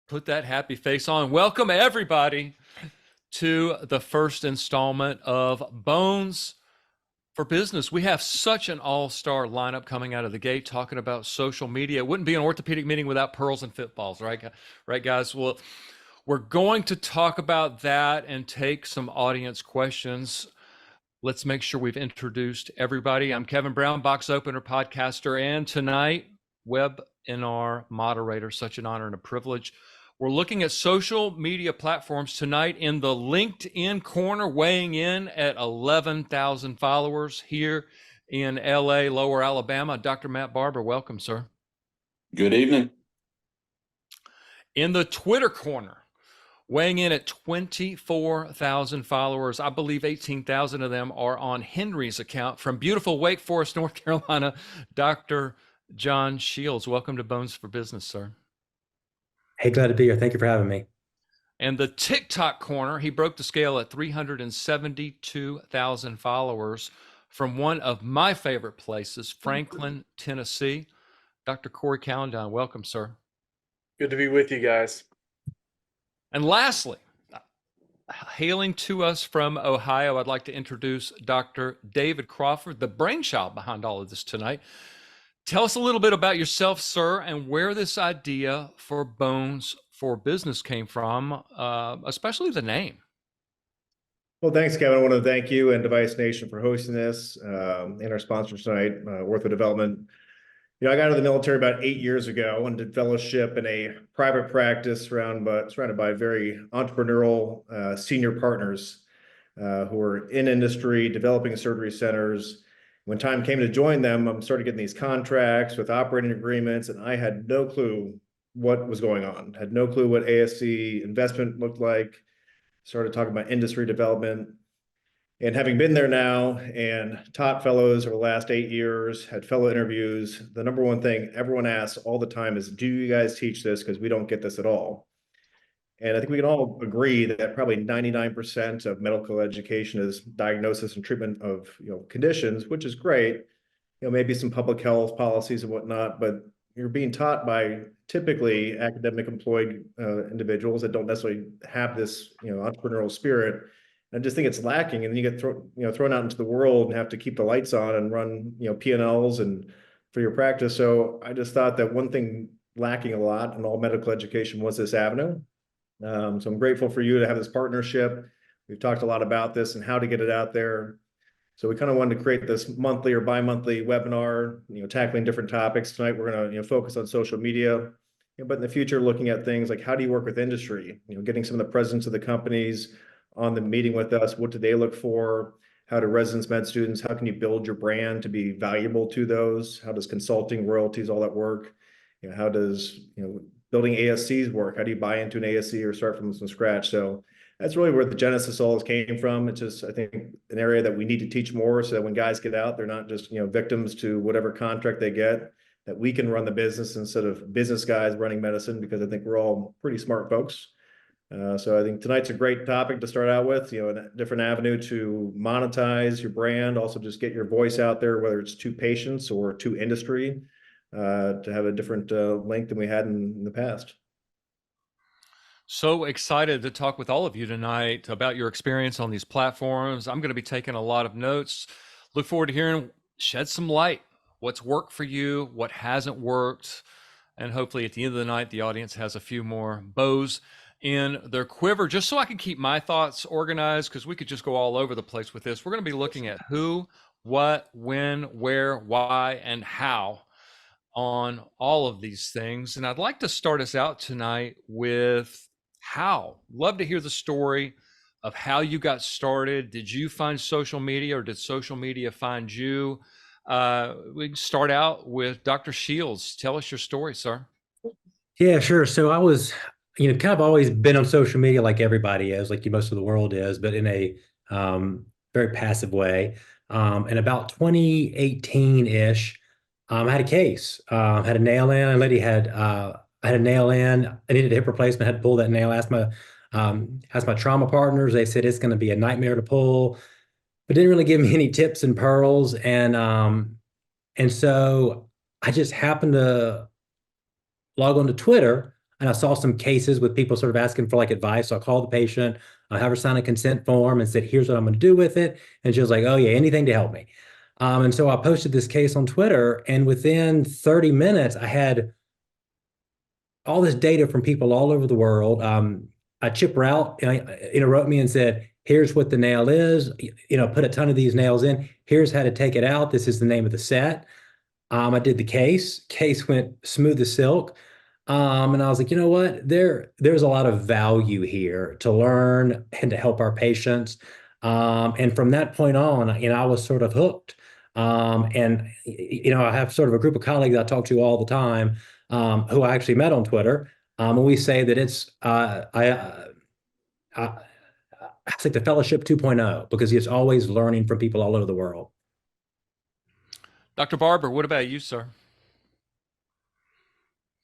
Put that happy face on. Welcome, everybody, to the first installment of Bones for Business. We have such an all-star lineup coming out of the gate talking about social media. It wouldn't be an orthopedic meeting without pearls and footballs, right? Right, guys? Well, we're going to talk about that and take some audience questions. Let's make sure we've introduced everybody. I'm Kevin Brown, box opener, podcaster, and tonight, webinar moderator. Such an honor and a privilege. We're looking at social media platforms tonight in the LinkedIn corner, weighing in at 11,000 followers here in LA, Lower Alabama. Dr. Matt Barber, welcome, sir. Good evening. In the Twitter corner, weighing in at 24,000 followers. I believe 18,000 of them are on Henry's account from beautiful Wake Forest, North Carolina, Dr. John Shields. Welcome to Bones for Business, sir. Hey, glad to be here. Thank you for having me. And the TikTok corner, he broke the scale at 372,000 followers from one of my favorite places, Franklin, Tennessee. Dr. Corey Calendine, welcome, sir. Good to be with you guys. And lastly, hailing to us from Ohio, I'd like to introduce Dr. David Crawford, the brainchild behind all of this tonight. Tell us a little bit about yourself, sir, and where this idea for Bones for Business came from, especially the name. Well, thanks, Kevin. I want to thank you and Device Nation for hosting this and our sponsors tonight, Ortho Development. You know, I got out of the military about 8 years ago and did fellowship in a private practice surrounded by very entrepreneurial senior partners who were in industry, developing surgery centers. When time came to join them, I started getting these contracts with operating agreements, and I had no clue what was going on. Had no clue what ASC investment looked like. Started talking about industry development. And having been there now and taught fellows over the last 8 years, had fellow interviews, the number one thing everyone asks all the time is, do you guys teach this? Because we don't get this at all. And I think we can all agree that probably 99% of medical education is diagnosis and treatment of conditions, which is great. Maybe some public health policies and whatnot, but you're being taught by typically academic employed individuals that don't necessarily have this entrepreneurial spirit. And I just think it's lacking, and then you get thrown out into the world and have to keep the lights on and run P&Ls and for your practice. So I just thought that one thing lacking a lot in all medical education was this avenue. So I'm grateful for you to have this partnership. We've talked a lot about this and how to get it out there. So we kind of wanted to create this monthly or bi-monthly webinar, tackling different topics. Tonight we're going to focus on social media, but in the future looking at things like how do you work with industry, getting some of the presidents of the companies on the meeting with us. What do they look for? How do residents, med students, how can you build your brand to be valuable to those? How does consulting, royalties, all that work? How does building ASCs work? How do you buy into an ASC or start from scratch? So that's really where the genesis all came from. It's just, I think, an area that we need to teach more so that when guys get out, they're not just victims to whatever contract they get, that we can run the business instead of business guys running medicine, because I think we're all pretty smart folks. So I think tonight's a great topic to start out with, a different avenue to monetize your brand, also just get your voice out there, whether it's to patients or to industry, to have a different link than we had in the past. So excited to talk with all of you tonight about your experience on these platforms. I'm going to be taking a lot of notes. Look forward to hearing, shed some light, what's worked for you, what hasn't worked, and hopefully at the end of the night, the audience has a few more bows in their quiver, just so I can keep my thoughts organized, because we could just go all over the place with this. We're going to be looking at who, what, when, where, why, and how on all of these things. And I'd like to start us out tonight with how. Love to hear the story of how you got started. Did you find social media, or did social media find you? We can start out with Dr. Shields. Tell us your story, sir. Yeah, sure. So I was, kind of always been on social media like everybody is, like most of the world is, but in a very passive way. In about 2018-ish, I had a case. Had a nail in. A lady had I had a nail in. I needed a hip replacement. I had to pull that nail. Asked my trauma partners. They said it's going to be a nightmare to pull, but didn't really give me any tips and pearls. And so I just happened to log on to Twitter and I saw some cases with people sort of asking for like advice. So I called the patient, I have her sign a consent form and said, here's what I'm going to do with it. And she was like, oh yeah, anything to help me. And so I posted this case on Twitter, and within 30 minutes, I had all this data from people all over the world. Chip Rout, wrote me and said, here's what the nail is, put a ton of these nails in. Here's how to take it out. This is the name of the set. I did the case went smooth as silk. And I was like, you know what? There's a lot of value here to learn and to help our patients. And from that point on, I was sort of hooked. I have sort of a group of colleagues I talk to all the time, who I actually met on Twitter. And we say that I think the fellowship 2.0, because it's always learning from people all over the world. Dr. Barber, what about you, sir?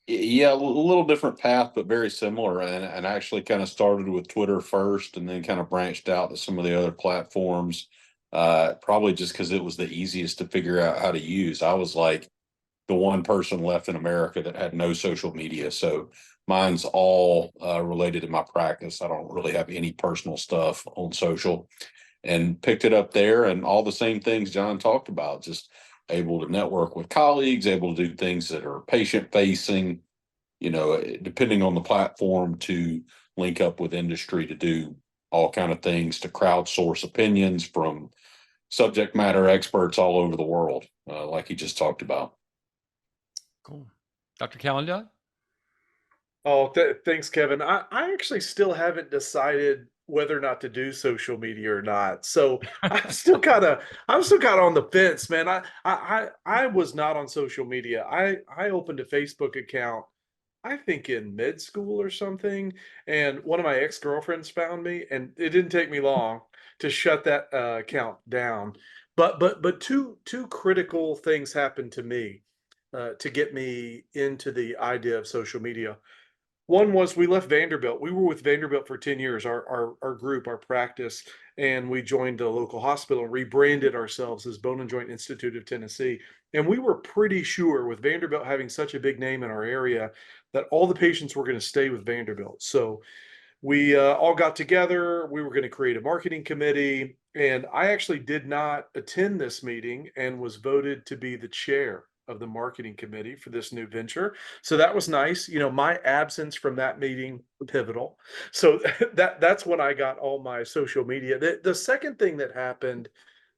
Yeah, a little different path, but very similar. And actually kind of started with Twitter first and then kind of branched out to some of the other platforms. Probably just because it was the easiest to figure out how to use. I was like the one person left in America that had no social media. So mine's all related to my practice. I don't really have any personal stuff on social, and picked it up there, and all the same things John talked about, just able to network with colleagues, able to do things that are patient facing, depending on the platform, to link up with industry to do all kind of things, to crowdsource opinions from subject matter experts all over the world, like he just talked about. Cool. Dr. Calendar? Oh, thanks, Kevin. I actually still haven't decided whether or not to do social media or not. So I'm still kind of on the fence, man. I was not on social media. I opened a Facebook account, I think in mid school or something, and one of my ex-girlfriends found me, and it didn't take me long to shut that account down. But two critical things happened to me to get me into the idea of social media. One was we left Vanderbilt. We were with Vanderbilt for 10 years, our group, our practice, and we joined a local hospital and rebranded ourselves as Bone and Joint Institute of Tennessee. And we were pretty sure, with Vanderbilt having such a big name in our area, that all the patients were going to stay with Vanderbilt. So we all got together. We were going to create a marketing committee. And I actually did not attend this meeting and was voted to be the chair of the marketing committee for this new venture. So that was nice. My absence from that meeting pivotal. So that's when I got all my social media. The second thing that happened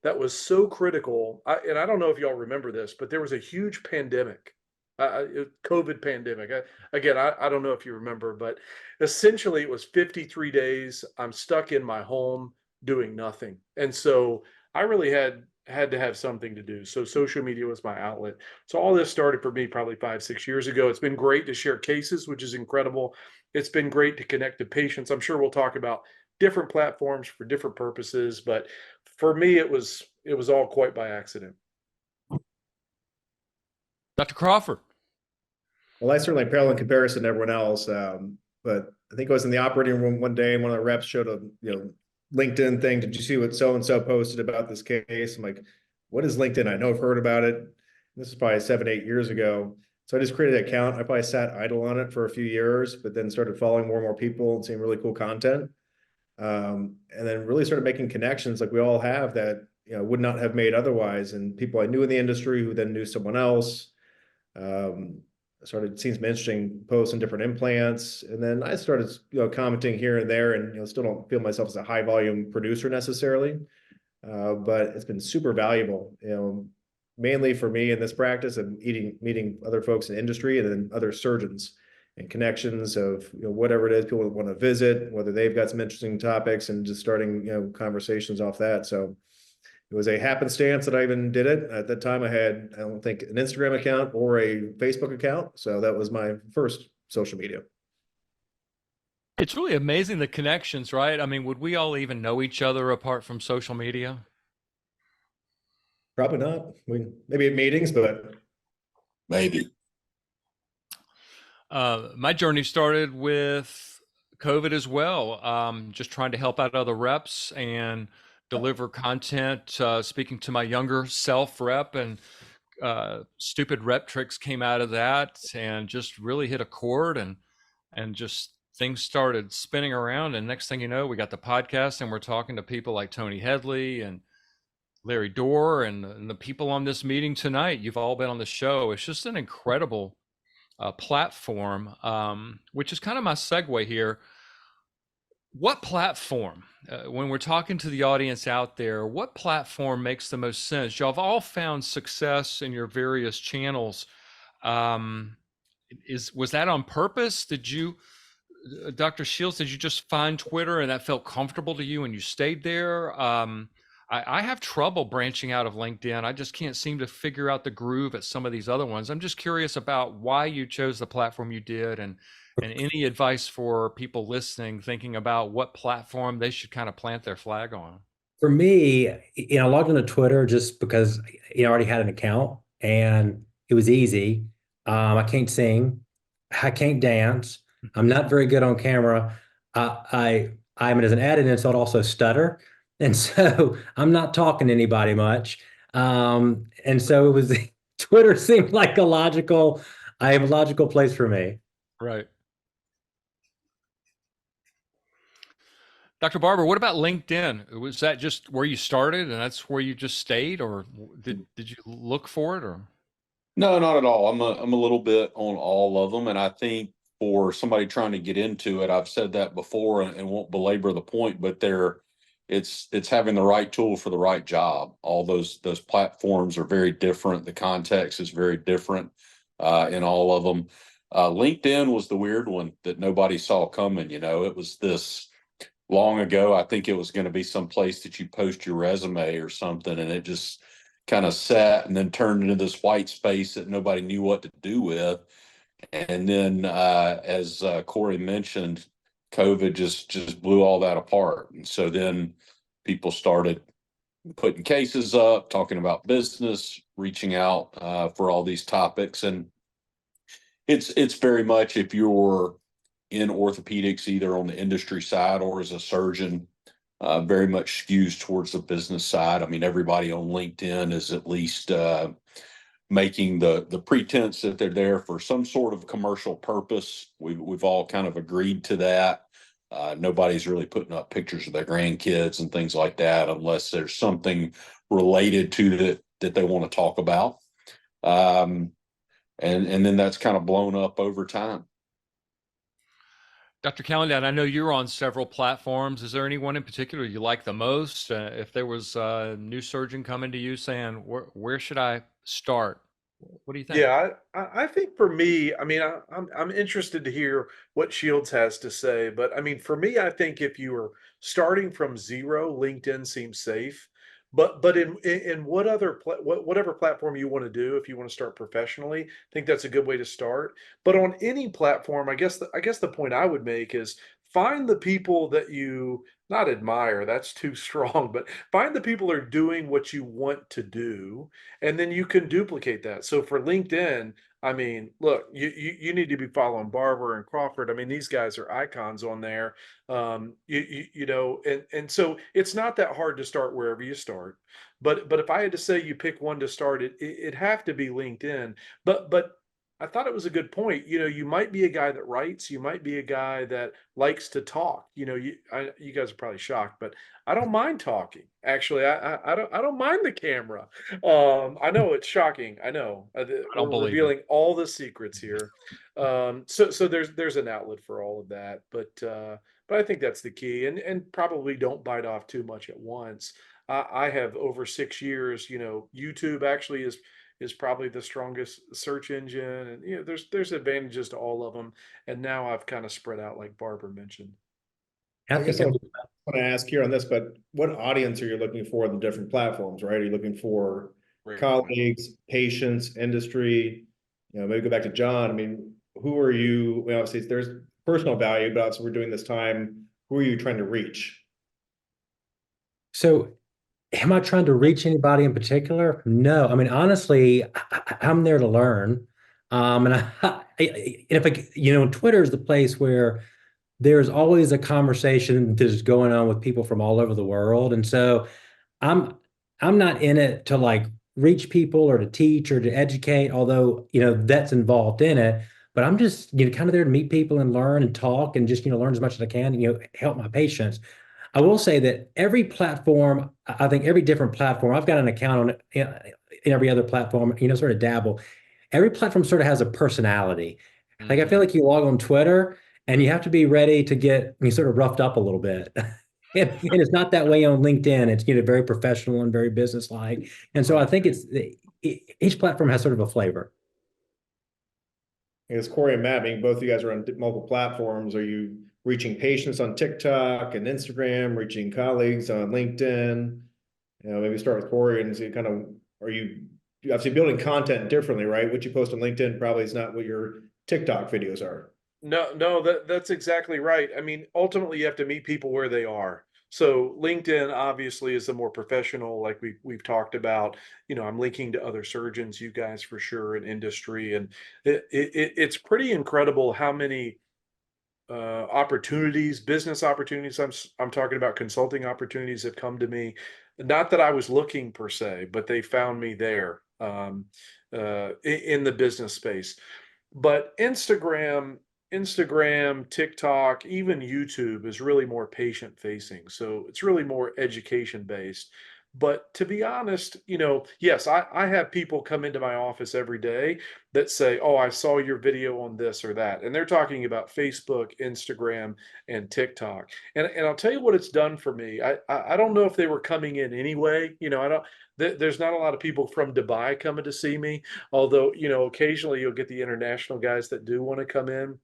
that was so critical, and I don't know if y'all remember this, but there was a huge pandemic, COVID pandemic. I don't know if you remember, but essentially it was 53 days. I'm stuck in my home doing nothing. And so I really had to have something to do. So social media was my outlet. So all this started for me probably 5, 6 years ago. It's been great to share cases, which is incredible. It's been great to connect to patients. I'm sure we'll talk about different platforms for different purposes, but for me, it was all quite by accident. Dr. Crawford? Well, I certainly pale in comparison to everyone else. But I think I was in the operating room one day and one of the reps showed a LinkedIn thing. Did you see what so-and-so posted about this case? I'm like, what is LinkedIn? I know I've heard about it. This is probably 7, 8 years ago. So I just created an account. I probably sat idle on it for a few years, but then started following more and more people and seeing really cool content. And then really started making connections like we all have that, would not have made otherwise. And people I knew in the industry who then knew someone else. Started seeing some interesting posts on different implants. And then I started, commenting here and there, and, still don't feel myself as a high volume producer necessarily. But it's been super valuable, mainly for me in this practice and meeting other folks in the industry and then other surgeons and connections of, whatever it is people want to visit, whether they've got some interesting topics, and just starting, conversations off that. So it was a happenstance that I even did it. At that time, I don't think, an Instagram account or a Facebook account. So that was my first social media. It's really amazing, the connections, right? I mean, would we all even know each other apart from social media? Probably not. Maybe at meetings, but Maybe. My journey started with COVID as well. Just trying to help out other reps and deliver content, speaking to my younger self rep, and stupid rep tricks came out of that and just really hit a chord. And and just things started spinning around. And next thing you know, we got the podcast, and we're talking to people like Tony Headley and Larry Dorr and the people on this meeting tonight. You've all been on the show. It's just an incredible platform, which is kind of my segue here. What platform, when we're talking to the audience out there, what platform makes the most sense? Y'all have all found success in your various channels. Um, was that on purpose? Did you, Dr. Shields, did you just find Twitter and that felt comfortable to you and you stayed there? I have trouble branching out of LinkedIn. I just can't seem to figure out the groove at some of these other ones. I'm just curious about why you chose the platform you did, and any advice for people listening, thinking about what platform they should kind of plant their flag on. For me, I logged into Twitter just because I already had an account and it was easy. I can't sing, I can't dance, I'm not very good on camera. I'm as an added insult also stutter, and so I'm not talking to anybody much. And so it was Twitter seemed like a logical place for me. Right. Dr. Barber, what about LinkedIn? Was that just where you started and that's where you just stayed, or did you look for it, or? No, not at all. I'm a little bit on all of them, and I think for somebody trying to get into it, I've said that before and won't belabor the point, but it's having the right tool for the right job. All those platforms are very different. The context is very different in all of them. LinkedIn was the weird one that nobody saw coming. It was this long ago. I think it was going to be some place that you post your resume or something, and it just kind of sat and then turned into this white space that nobody knew what to do with. And then, as Corey mentioned, COVID just blew all that apart. And so then people started putting cases up, talking about business, reaching out for all these topics. And it's very much, if you're in orthopedics, either on the industry side or as a surgeon, very much skews towards the business side. I mean, everybody on LinkedIn is at least making the pretense that they're there for some sort of commercial purpose. We've all kind of agreed to that. Nobody's really putting up pictures of their grandkids and things like that unless there's something related to that they want to talk about. And then that's kind of blown up over time. Dr. Callendown, I know you're on several platforms. Is there anyone in particular you like the most? If there was a new surgeon coming to you saying, where should I start? What do you think? Yeah, I think for me, I mean, I'm interested to hear what Shields has to say, but I mean, for me, I think if you are starting from zero, LinkedIn seems safe. But in whatever platform you want to do, if you want to start professionally, I think that's a good way to start. But on any platform, I guess the point I would make is find the people that you not admire, that's too strong, but find the people who are doing what you want to do, and then you can duplicate that. So for LinkedIn, I mean, look, you need to be following Barber and Crawford. I mean, these guys are icons on there. And so it's not that hard to start wherever you start. But if I had to say you pick one to start, it'd have to be LinkedIn. But I thought it was a good point. You might be a guy that writes, you might be a guy that likes to talk. You guys are probably shocked, but I don't mind talking. Actually, I don't mind the camera. I know it's shocking. I know don't we're believe it. revealing all the secrets here. So there's an outlet for all of that, but I think that's the key, and probably don't bite off too much at once. I have over 6 years. YouTube actually is probably the strongest search engine, and there's advantages to all of them. And now I've kind of spread out, like Barbara mentioned. I guess I want to ask here on this, but what audience are you looking for in the different platforms, right? Are you looking for Great. colleagues, patients, industry? Maybe go back to John. I mean, who are you? Well, obviously, there's personal value, but also we're doing this time. Who are you trying to reach? So, am I trying to reach anybody in particular? No. I mean, honestly, I'm there to learn. And if Twitter is the place where there's always a conversation that is going on with people from all over the world. And so I'm not in it to like reach people or to teach or to educate, although, that's involved in it. but I'm just, kind of there to meet people and learn and talk and just, learn as much as I can, help my patients. I will say that every platform, I think every different platform, I've got an account on in every other platform, sort of dabble. Every platform sort of has a personality. Like I feel Mhm. like you log on Twitter and you have to be ready to get sort of roughed up a little bit. And it's not that way on LinkedIn. It's very professional and very business-like. And so I Right. think each platform has sort of a flavor. I guess Corey and Matt, being both of you guys are on multiple platforms, are you reaching patients on TikTok and Instagram, reaching colleagues on LinkedIn? Maybe start with Corey and see kind of, are you obviously building content differently, right? What you post on LinkedIn probably is not what your TikTok videos are. No, that's exactly right. I mean, ultimately, you have to meet people where they are. So LinkedIn obviously is the more professional, like we've talked about. I'm linking to other surgeons, you guys for sure, in industry, and it's pretty incredible how many opportunities, business opportunities. I'm talking about consulting opportunities have come to me. Not that I was looking per se, but they found me there in the business space. But Instagram, TikTok, even YouTube is really more patient facing. So it's really more education based. But to be honest, yes, I have people come into my office every day that say, "Oh, I saw your video on this or that." And they're talking about Facebook, Instagram, and TikTok. And I'll tell you what it's done for me. I don't know if they were coming in anyway. I don't there's not a lot of people from Dubai coming to see me. Although, occasionally you'll get the international guys that do want to come in,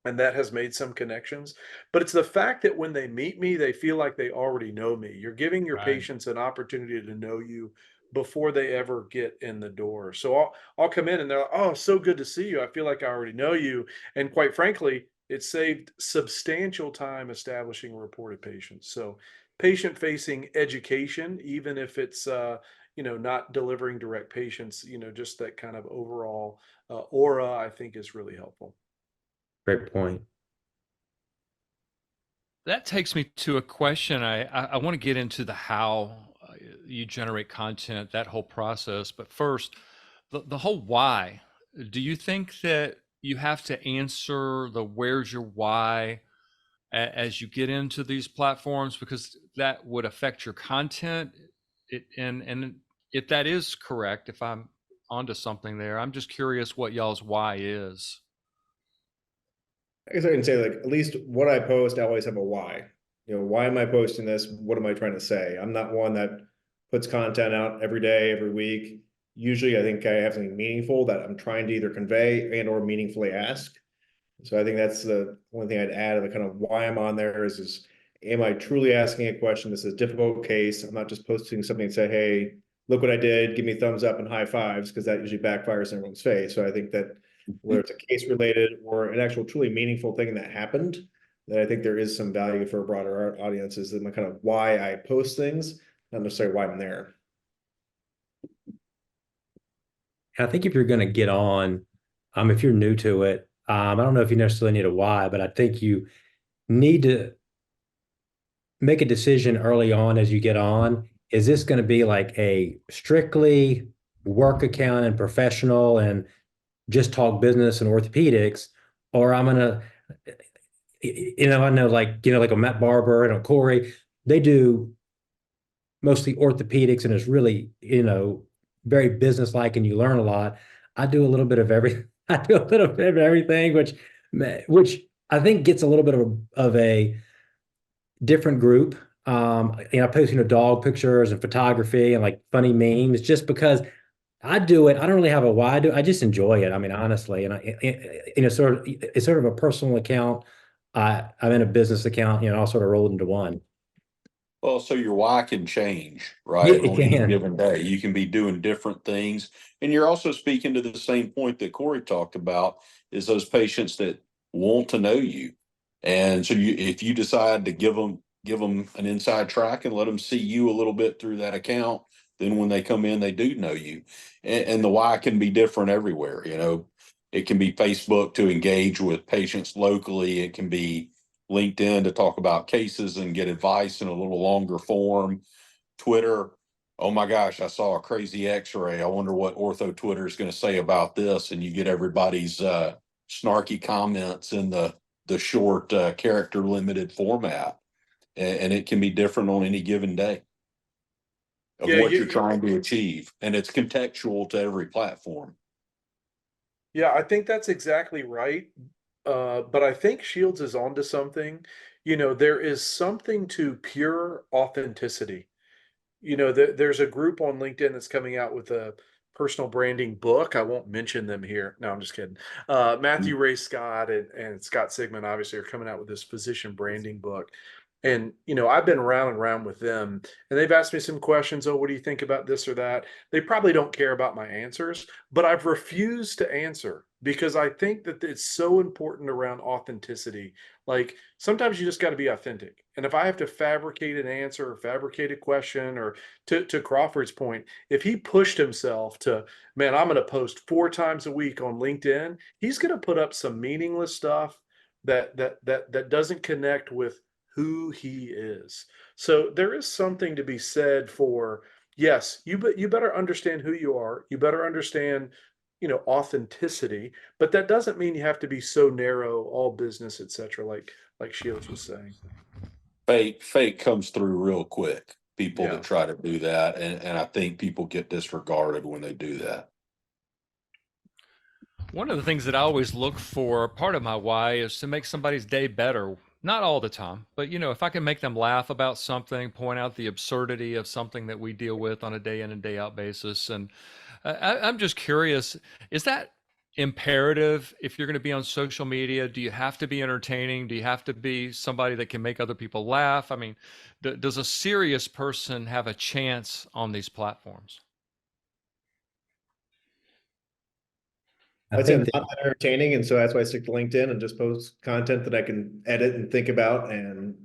and that has made some connections. But it's the fact that when they meet me, they feel like they already know me. You're giving your Right. patients an opportunity to know you before they ever get in the door. So I'll come in and they're like, "Oh, so good to see you. I feel like I already know you." And quite frankly, it saved substantial time establishing rapport to patients. So patient facing education, even if it's not delivering direct patients, just that kind of overall aura, I think is really helpful. Great point. That takes me to a question. I want to get into the how you generate content, that whole process. But first, the whole why. Do you think that you have to answer the where's your why as you get into these platforms because that would affect your content? And if that is correct, if I'm onto something there, I'm just curious what y'all's why is. I guess I can say, like, at least what I post, I always have a why. Why am I posting this? What am I trying to say? I'm not one that puts content out every day, every week. Usually I think I have something meaningful that I'm trying to either convey and or meaningfully ask. So I think that's the one thing I'd add of the kind of why I'm on there is am I truly asking a question? This is a difficult case. I'm not just posting something and say, "Hey, look what I did. Give me thumbs up and high fives," because that usually backfires in everyone's face. So I think that whether it's a case related or an actual truly meaningful thing that happened, that I think there is some value for a broader audience is the kind of why I post things, not necessarily why I'm there. And I think if you're going to get on, if you're new to it, I don't know if you necessarily need a why, but I think you need to make a decision early on as you get on. Is this going to be like a strictly work account and professional and just talk business and orthopedics, or I'm gonna, I know like a Matt Barber and a Corey, they do mostly orthopedics and it's really, very business-like and you learn a lot. I do a little bit of every, I do a little bit of everything, which I think gets a little bit of a different group. I post, dog pictures and photography and like funny memes just because I do it. I don't really have a why. I just enjoy it. I mean, honestly, and it's sort of a personal account. I'm in a business account, all sort of rolled into one. Well, so your why can change, Yeah, right? it On any can. given day, you can be doing different things. And you're also speaking to the same point that Corey talked about is those patients that want to know you. And so if you decide to give them an inside track and let them see you a little bit through that account, then when they come in, they do know you. And the why can be different everywhere. It can be Facebook to engage with patients locally. It can be LinkedIn to talk about cases and get advice in a little longer form. Twitter, oh my gosh, I saw a crazy x-ray. I wonder what ortho Twitter is going to say about this. And you get everybody's snarky comments in the short character limited format, and it can be different on any given day of Yeah, what you're trying to achieve, and it's contextual to every platform. Yeah, I think that's exactly right. But I think Shields is onto something. There is something to pure authenticity. There's a group on LinkedIn that's coming out with a personal branding book. I won't mention them here. No, I'm just kidding. Matthew Ray Scott and Scott Sigmund obviously are coming out with this physician branding book. And, I've been round and round with them and they've asked me some questions. Oh, what do you think about this or that? They probably don't care about my answers, but I've refused to answer because I think that it's so important around authenticity. Like sometimes you just got to be authentic. And if I have to fabricate an answer or fabricate a question, or to Crawford's point, if he pushed himself to, man, I'm going to post 4 times a week on LinkedIn, he's going to put up some meaningless stuff that doesn't connect with who he is. So there is something to be said for, yes, you better understand who you are. You better understand, authenticity, but that doesn't mean you have to be so narrow, all business, etc. Like Shields was saying. Fake comes through real quick. People Yeah. that try to do that, and I think people get disregarded when they do that. One of the things that I always look for, part of my why, is to make somebody's day better. Not all the time, but if I can make them laugh about something, point out the absurdity of something that we deal with on a day in and day out basis. And I'm just curious, is that imperative if you're going to be on social media? Do you have to be entertaining? Do you have to be somebody that can make other people laugh? I mean, does a serious person have a chance on these platforms? I I'd say I'm think that not that entertaining, and so that's why I stick to LinkedIn and just post content that I can edit and think about, and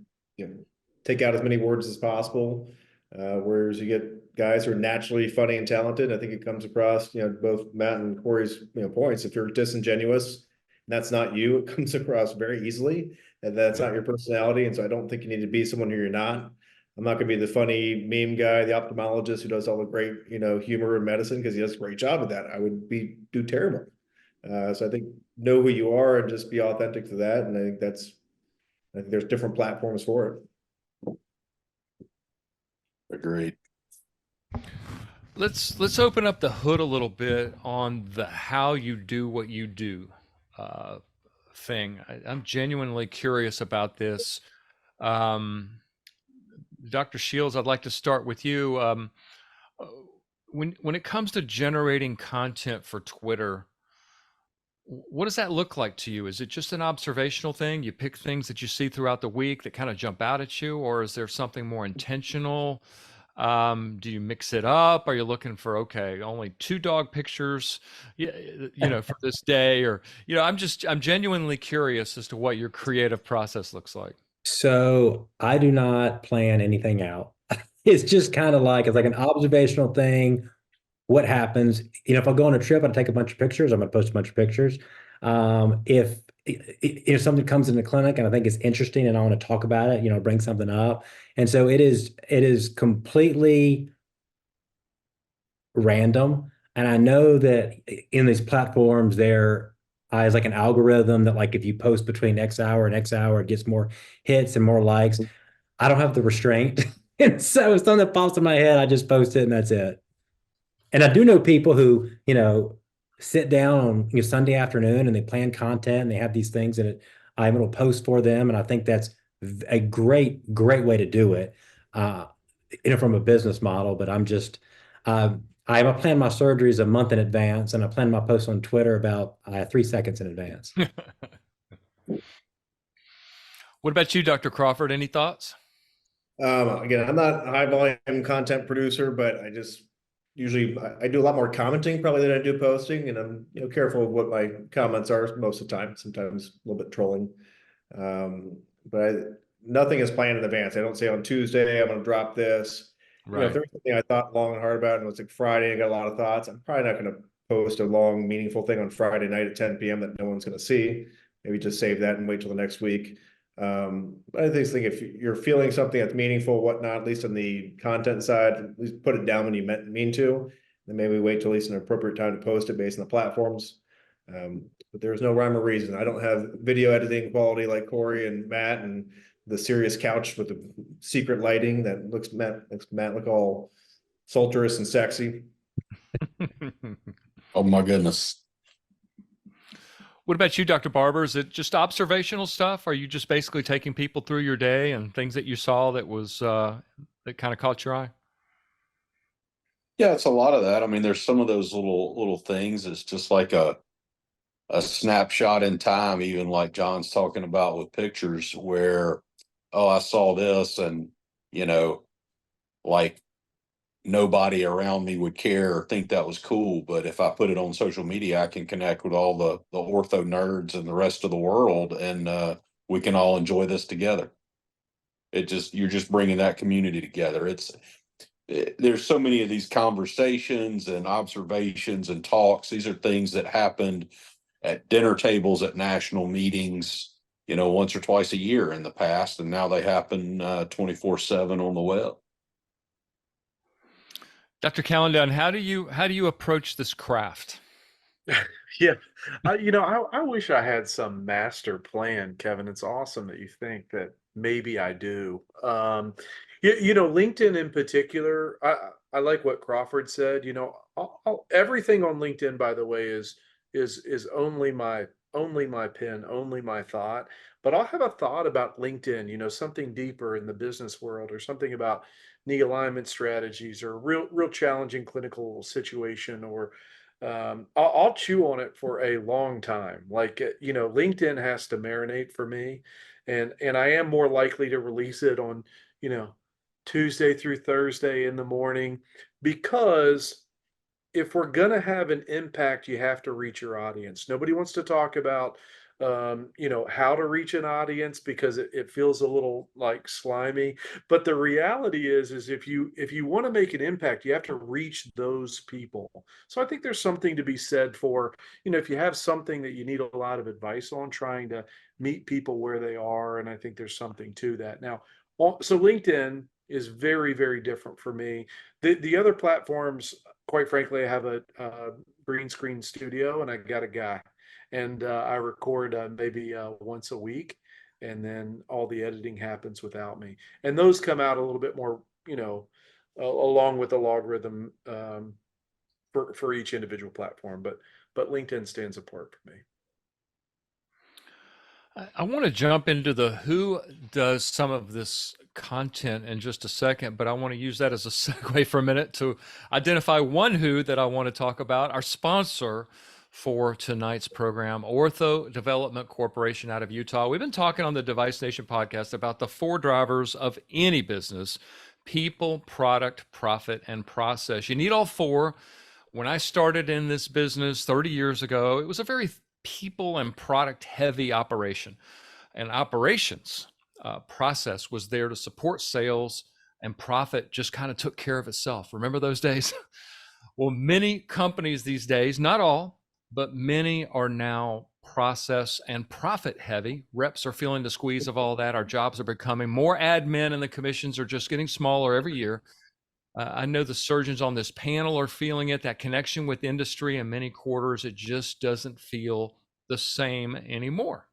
take out as many words as possible. Whereas you get guys who are naturally funny and talented, I think it comes across, both Matt and Corey's points. If you're disingenuous, and that's not you, it comes across very easily, and that's not your personality. And so I don't think you need to be someone who you're not. I'm not going to be the funny meme guy, the ophthalmologist who does all the great, humor in medicine, because he does a great job at that. I would do terrible. So I think know who you are and just be authentic to that. And I think there's different platforms for it. Agreed. Let's open up the hood a little bit on the how you do what you do thing. I'm genuinely curious about this. Dr. Shields, I'd like to start with you. When it comes to generating content for Twitter, what does that look like to you? Is it just an observational thing? You pick things that you see throughout the week that kind of jump out at you, or is there something more intentional? Do you mix it up? Are you looking for, okay, only 2 dog pictures, for this day? Or, I'm genuinely curious as to what your creative process looks like. so. I do not plan anything out. It's just kind of it's like an observational thing. What happens, if I go on a trip, I take a bunch of pictures, I'm going to post a bunch of pictures. If something comes in the clinic and I think it's interesting and I want to talk about it, bring something up. And so it is completely random. And I know that in these platforms, there is like an algorithm that if you post between X hour and X hour, it gets more hits and more likes. I don't have the restraint. And so if something that pops in my head, I just post it and that's it. And I do know people who, sit down on Sunday afternoon and they plan content and they have these things that I'm going to post for them. And I think that's a great way to do it, from a business model. But I'm just, I plan my surgeries a month in advance, and I plan my posts on Twitter about 3 seconds in advance. What about you, Dr. Crawford? Any thoughts? Again, I'm not a high volume content producer, but I just usually I do a lot more commenting probably than I do posting, and I'm careful of what my comments are most of the time. Sometimes a little bit trolling, but nothing is planned in advance. I don't say on Tuesday I'm going to drop this. Right. If there's something I thought long and hard about, and it's like Friday, I got a lot of thoughts, I'm probably not going to post a long, meaningful thing on Friday night at 10 p.m. that no one's going to see. Maybe just save that and wait till the next week. But I think if you're feeling something that's meaningful, whatnot, at least on the content side, at least put it down when you mean to. Then maybe wait till at least an appropriate time to post it based on the platforms. But there's no rhyme or reason. I don't have video editing quality like Corey and Matt, and the serious couch with the secret lighting that makes Matt look all sultrous and sexy. Oh my goodness. What about you, Dr. Barber? Is it just observational stuff? Are you just basically taking people through your day and things that you saw that was that kind of caught your eye? Yeah, it's a lot of that. I mean, there's some of those little things. It's just like a snapshot in time, even like John's talking about with pictures where, oh, I saw this and, you know, like nobody around me would care or think that was cool. But if I put it on social media, I can connect with all the ortho nerds and the rest of the world, and we can all enjoy this together. You're just bringing that community together. There's so many of these conversations and observations and talks. These are things that happened at dinner tables at national meetings, you know, once or twice a year in the past, and now they happen 24/7 on the web. Dr. Callendown, how do you approach this craft? Yeah, I wish I had some master plan, Kevin. It's awesome that you think that maybe I do. LinkedIn in particular, I like what Crawford said. Everything on LinkedIn, by the way, is only my pen, only my thought. But I'll have a thought about LinkedIn, something deeper in the business world, or something about knee alignment strategies, or real challenging clinical situation, or I'll chew on it for a long time. Like, LinkedIn has to marinate for me, and I am more likely to release it on, Tuesday through Thursday in the morning, because if we're going to have an impact, you have to reach your audience. Nobody wants to talk about, how to reach an audience, because it feels a little like slimy. But the reality is if you want to make an impact, you have to reach those people. So I think there's something to be said for, if you have something that you need a lot of advice on, trying to meet people where they are. And I think there's something to that. Now, so LinkedIn is very, very different for me. The other platforms, quite frankly, I have a green screen studio, and I got a guy, and I record maybe once a week, and then all the editing happens without me. And those come out a little bit more, along with the logarithm for each individual platform. But LinkedIn stands apart for me. I want to jump into the who does some of this content in just a second, but I want to use that as a segue for a minute to identify one who that I want to talk about, our sponsor for tonight's program, Ortho Development Corporation out of Utah. We've been talking on the Device Nation podcast about the 4 drivers of any business: people, product, profit, and process. You need all 4. When I started in this business 30 years ago, it was a very people and product heavy operation, and operations process was there to support sales, and profit just kind of took care of itself. Remember those days? Well, many companies these days, not all, but many, are now process and profit heavy. Reps are feeling the squeeze of all that. Our jobs are becoming more admin, and the commissions are just getting smaller every year. I know the surgeons on this panel are feeling it, that connection with industry in many quarters. It just doesn't feel the same anymore.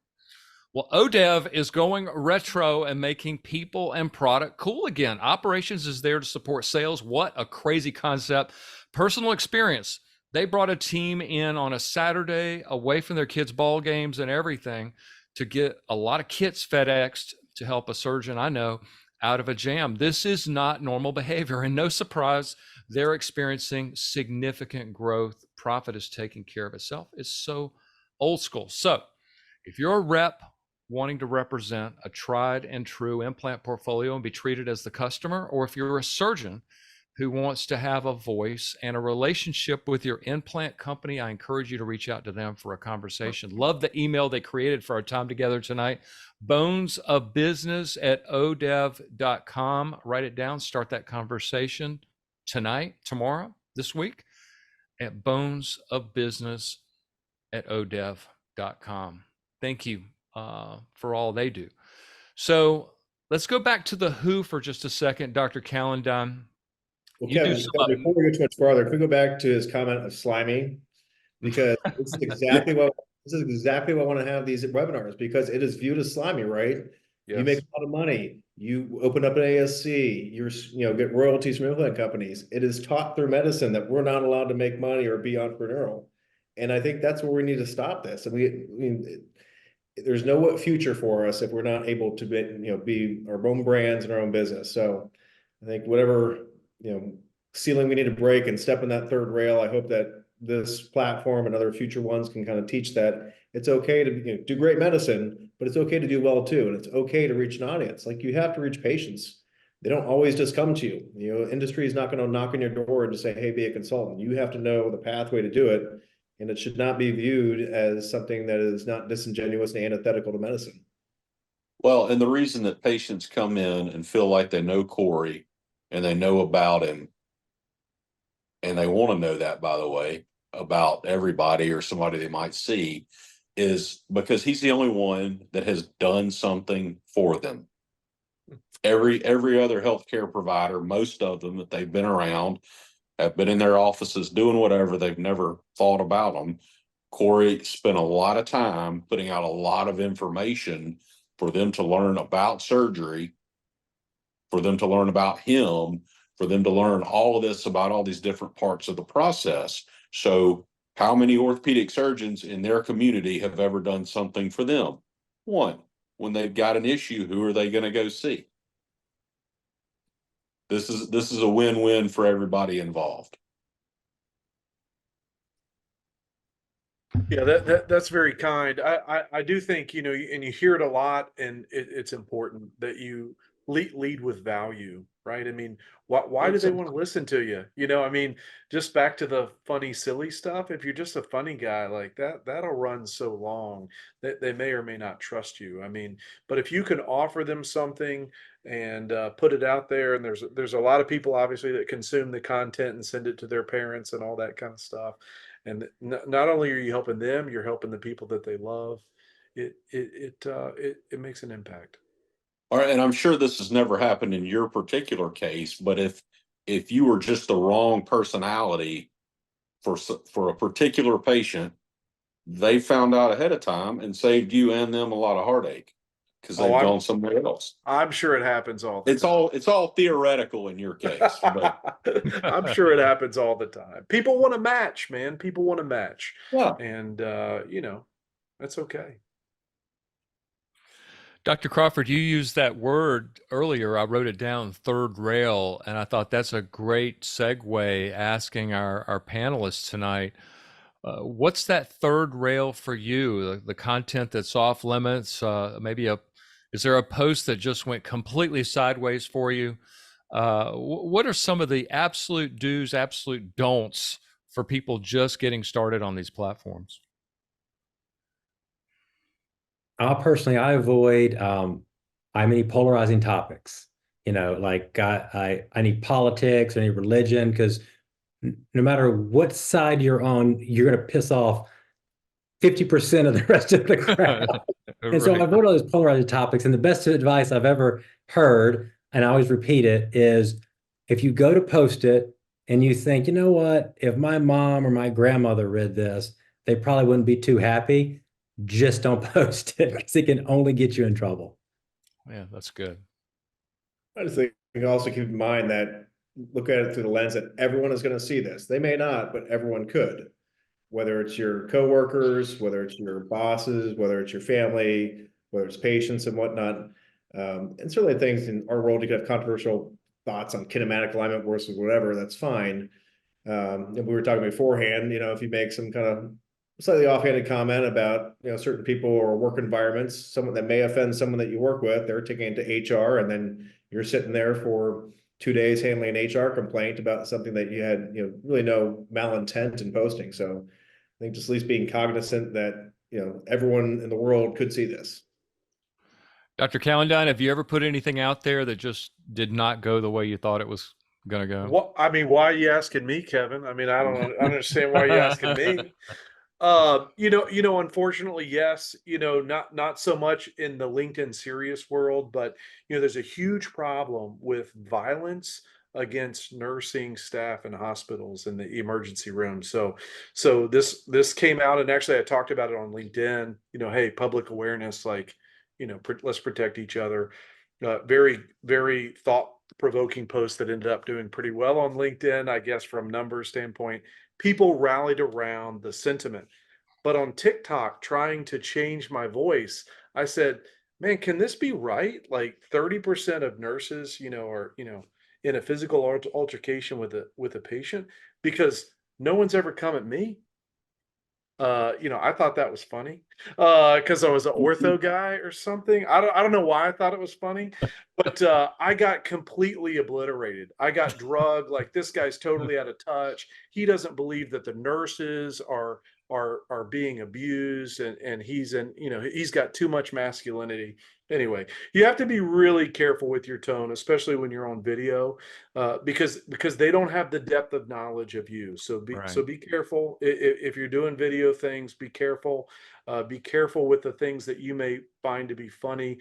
Well, ODev is going retro and making people and product cool again. Operations is there to support sales. What a crazy concept. Personal experience. They brought a team in on a Saturday away from their kids' ball games and everything to get a lot of kits FedExed to help a surgeon I know out of a jam. This is not normal behavior, and no surprise, they're experiencing significant growth. Profit is taking care of itself. It's so old school. So if you're a rep wanting to represent a tried and true implant portfolio and be treated as the customer, or if you're a surgeon who wants to have a voice and a relationship with your implant company, I encourage you to reach out to them for a conversation. Love the email they created for our time together tonight. bonesofbusiness@odev.com. Write it down. Start that conversation tonight, tomorrow, this week at bonesofbusiness@odev.com. Thank you for all they do. So let's go back to the who for just a second, Dr. Callendown. Well, Kevin, before we go too much farther, can we go back to his comment of slimy? because this is exactly why I want to have these webinars, because it is viewed as slimy, right? You make Yes. a lot of money, you open up an ASC, get royalties from implant companies. It is taught through medicine that we're not allowed to make money or be entrepreneurial. And I think that's where we need to stop this. And there's no future for us if we're not able to be our own brands and our own business. So I think whatever, ceiling we need to break and step in that third rail, I hope that this platform and other future ones can kind of teach that it's okay to do great medicine, but it's okay to do well too. And it's okay to reach an audience. Like, you have to reach patients. They don't always just come to you. Industry is not going to knock on your door and just say, hey, be a consultant. You have to know the pathway to do it. And it should not be viewed as something that is not disingenuous and antithetical to medicine. Well, and the reason that patients come in and feel like they know Corey and they know about him, and they want to know that, by the way, about everybody or somebody they might see, is because he's the only one that has done something for them. Every other healthcare provider, most of them that they've been around, have been in their offices doing whatever. They've never thought about them. Corey spent a lot of time putting out a lot of information for them to learn about surgery, for them to learn about him, for them to learn all of this about all these different parts of the process. So how many orthopedic surgeons in their community have ever done something for them? One. When they've got an issue, who are they going to go see? This is a win-win for everybody involved. Yeah, that's very kind. I do think, and you hear it a lot, and it's important that you lead with value, right? I mean, why do they want to listen to you? Just back to the funny, silly stuff. If you're just a funny guy like that, that'll run so long that they may or may not trust you. I mean, but if you can offer them something and put it out there, and there's a lot of people obviously that consume the content and send it to their parents and all that kind of stuff. And not only are you helping them, you're helping the people that they love. It makes an impact. All right, and I'm sure this has never happened in your particular case, but if you were just the wrong personality for a particular patient, they found out ahead of time and saved you and them a lot of heartache because they've gone somewhere else. I'm sure it happens all the It's time. it's all theoretical in your case, but I'm sure it happens all the time. People want to match, man. People want to match. yeah. And that's okay. Dr. Crawford, you used that word earlier. I wrote it down, third rail, and I thought that's a great segue asking our panelists tonight, what's that third rail for you? The content that's off limits, is there a post that just went completely sideways for you? What are some of the absolute do's, absolute don'ts for people just getting started on these platforms? I avoid many polarizing topics. Like I need politics, I need religion, because no matter what side you're on, you're going to piss off 50% of the rest of the crowd. And so I avoid all those polarizing topics. And the best advice I've ever heard, and I always repeat it, is if you go to post it and you think, you know what, if my mom or my grandmother read this, they probably wouldn't be too happy. Just don't post it, because it can only get you in trouble. Yeah, that's good. I just think you can also keep in mind that look at it through the lens that everyone is going to see this. They may not, but everyone could. Whether it's your coworkers, whether it's your bosses, whether it's your family, whether it's patients and whatnot. And certainly things in our world, you can have controversial thoughts on kinematic alignment versus whatever, that's fine. And we were talking beforehand, if you make some kind of slightly offhanded comment about, certain people or work environments, someone that may offend someone that you work with, they're taking it to HR, and then you're sitting there for 2 days handling an HR complaint about something that you had, really no malintent in posting. So I think just at least being cognizant that, everyone in the world could see this. Dr. Calendine, have you ever put anything out there that just did not go the way you thought it was going to go? What, I mean, why are you asking me, Kevin? I mean, I don't understand why you're asking me. Unfortunately, yes, not so much in the LinkedIn serious world, but there's a huge problem with violence against nursing staff in hospitals in the emergency room. So this came out, and actually I talked about it on LinkedIn. Hey, public awareness, like, let's protect each other. Very thought provoking post that ended up doing pretty well on LinkedIn, I guess, from numbers standpoint. People rallied around the sentiment. But on TikTok, trying to change my voice, I said, man, can this be right? Like 30% of nurses, are, in a physical altercation with a patient, because no one's ever come at me. I thought that was funny, because I was an ortho guy or something. I don't know why I thought it was funny, but I got completely obliterated. I got drugged. Like, this guy's totally out of touch. He doesn't believe that the nurses are being abused, and he's got too much masculinity. Anyway, you have to be really careful with your tone, especially when you're on video, because they don't have the depth of knowledge of you. So Right. be careful. If you're doing video things, be careful. Be careful with the things that you may find to be funny.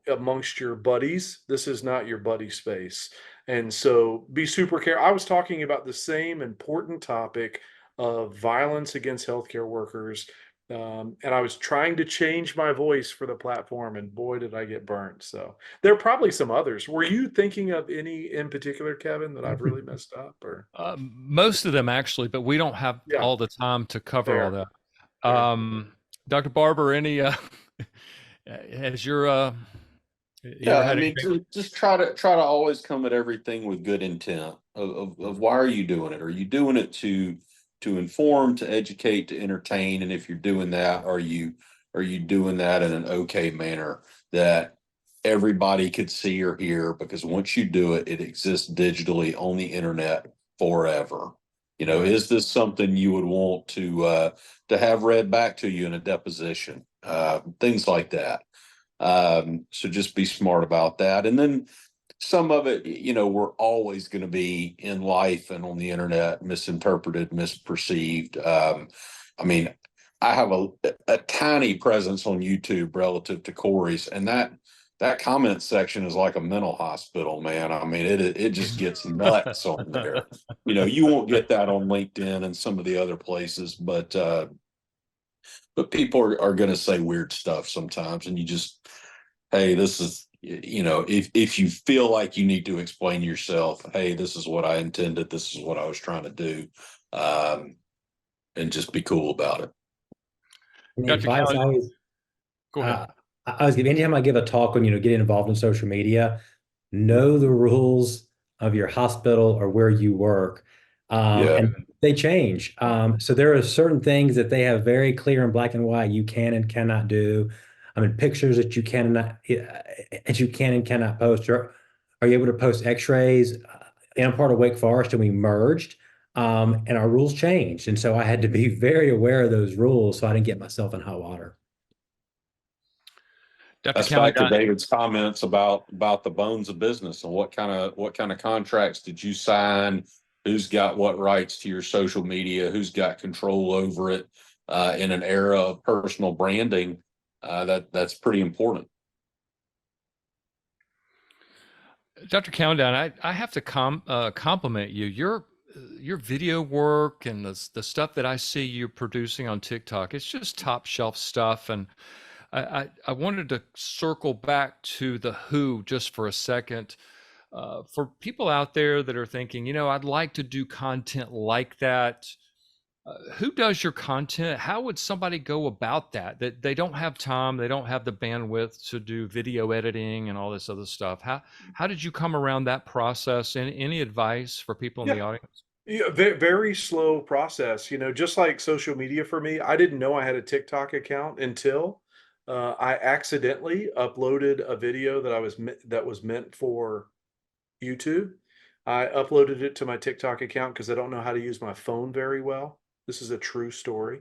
Amongst your buddies. This is not your buddy space, and so be super careful. I was talking about the same important topic of violence against healthcare workers. And I was trying to change my voice for the platform, and boy, did I get burnt. So there are probably some others. Were you thinking of any in particular, Kevin, that I've really messed up? Or Most of them actually, but we don't have yeah, all the time to cover all fair, that. fair. Dr. Barber, any has your you Yeah, ever I had mean, anything? just try to always come at everything with good intent of why are you doing it? Are you doing it to inform, to educate, to entertain? And if you're doing that, are you doing that in an okay manner that everybody could see or hear? Because once you do it, it exists digitally on the internet forever. Right. Is this something you would want to have read back to you in a deposition? Things like that. So just be smart about that. And then some of it, we're always going to be in life and on the internet misinterpreted, misperceived. I mean, I have a tiny presence on YouTube relative to Corey's, and that comment section is like a mental hospital, man. I mean, it just gets nuts on there. You won't get that on LinkedIn and some of the other places, but people are going to say weird stuff sometimes, and you just, hey, this is, if you feel like you need to explain yourself, hey, this is what I intended, this is what I was trying to do, um, and just be cool about it. And the Dr. advice Cowan, I always go ahead. I was giving, anytime I give a talk on, getting involved in social media, know the rules of your hospital or where you work. Yeah. And they change. So there are certain things that they have very clear in black and white you can and cannot do. I mean, pictures that you can and cannot post. Are you able to post x-rays? I'm part of Wake Forest, and we merged. And our rules changed. And so I had to be very aware of those rules so I didn't get myself in hot water. Dr. That's Cowan, back to David's comments about the bones of business and what kind of contracts did you sign? Who's got what rights to your social media? Who's got control over it? In an era of personal branding, that's pretty important. Dr. Countdown, I have to compliment you. Your video work and the stuff that I see you producing on TikTok, it's just top shelf stuff. And I wanted to circle back to the who just for a second. For people out there that are thinking, I'd like to do content like that. Who does your content? How would somebody go about that? That they don't have time, they don't have the bandwidth to do video editing and all this other stuff. How did you come around that process? Any advice for people in the Yeah. audience? Yeah, very slow process. Just like social media for me, I didn't know I had a TikTok account until I accidentally uploaded a video that was meant for YouTube. I uploaded it to my TikTok account because I don't know how to use my phone very well. This is a true story.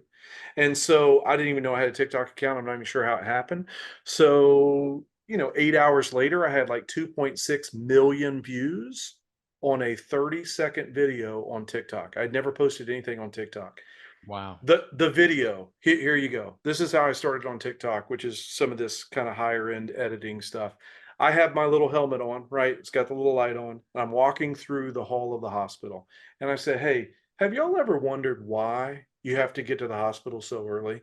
And so I didn't even know I had a TikTok account. I'm not even sure how it happened. So, 8 hours later, I had like 2.6 million views on a 30-second video on TikTok. I'd never posted anything on TikTok. Wow. The video, here you go. This is how I started on TikTok, which is some of this kind of higher end editing stuff. I have my little helmet on, right? It's got the little light on. I'm walking through the hall of the hospital. And I say, hey, have y'all ever wondered why you have to get to the hospital so early?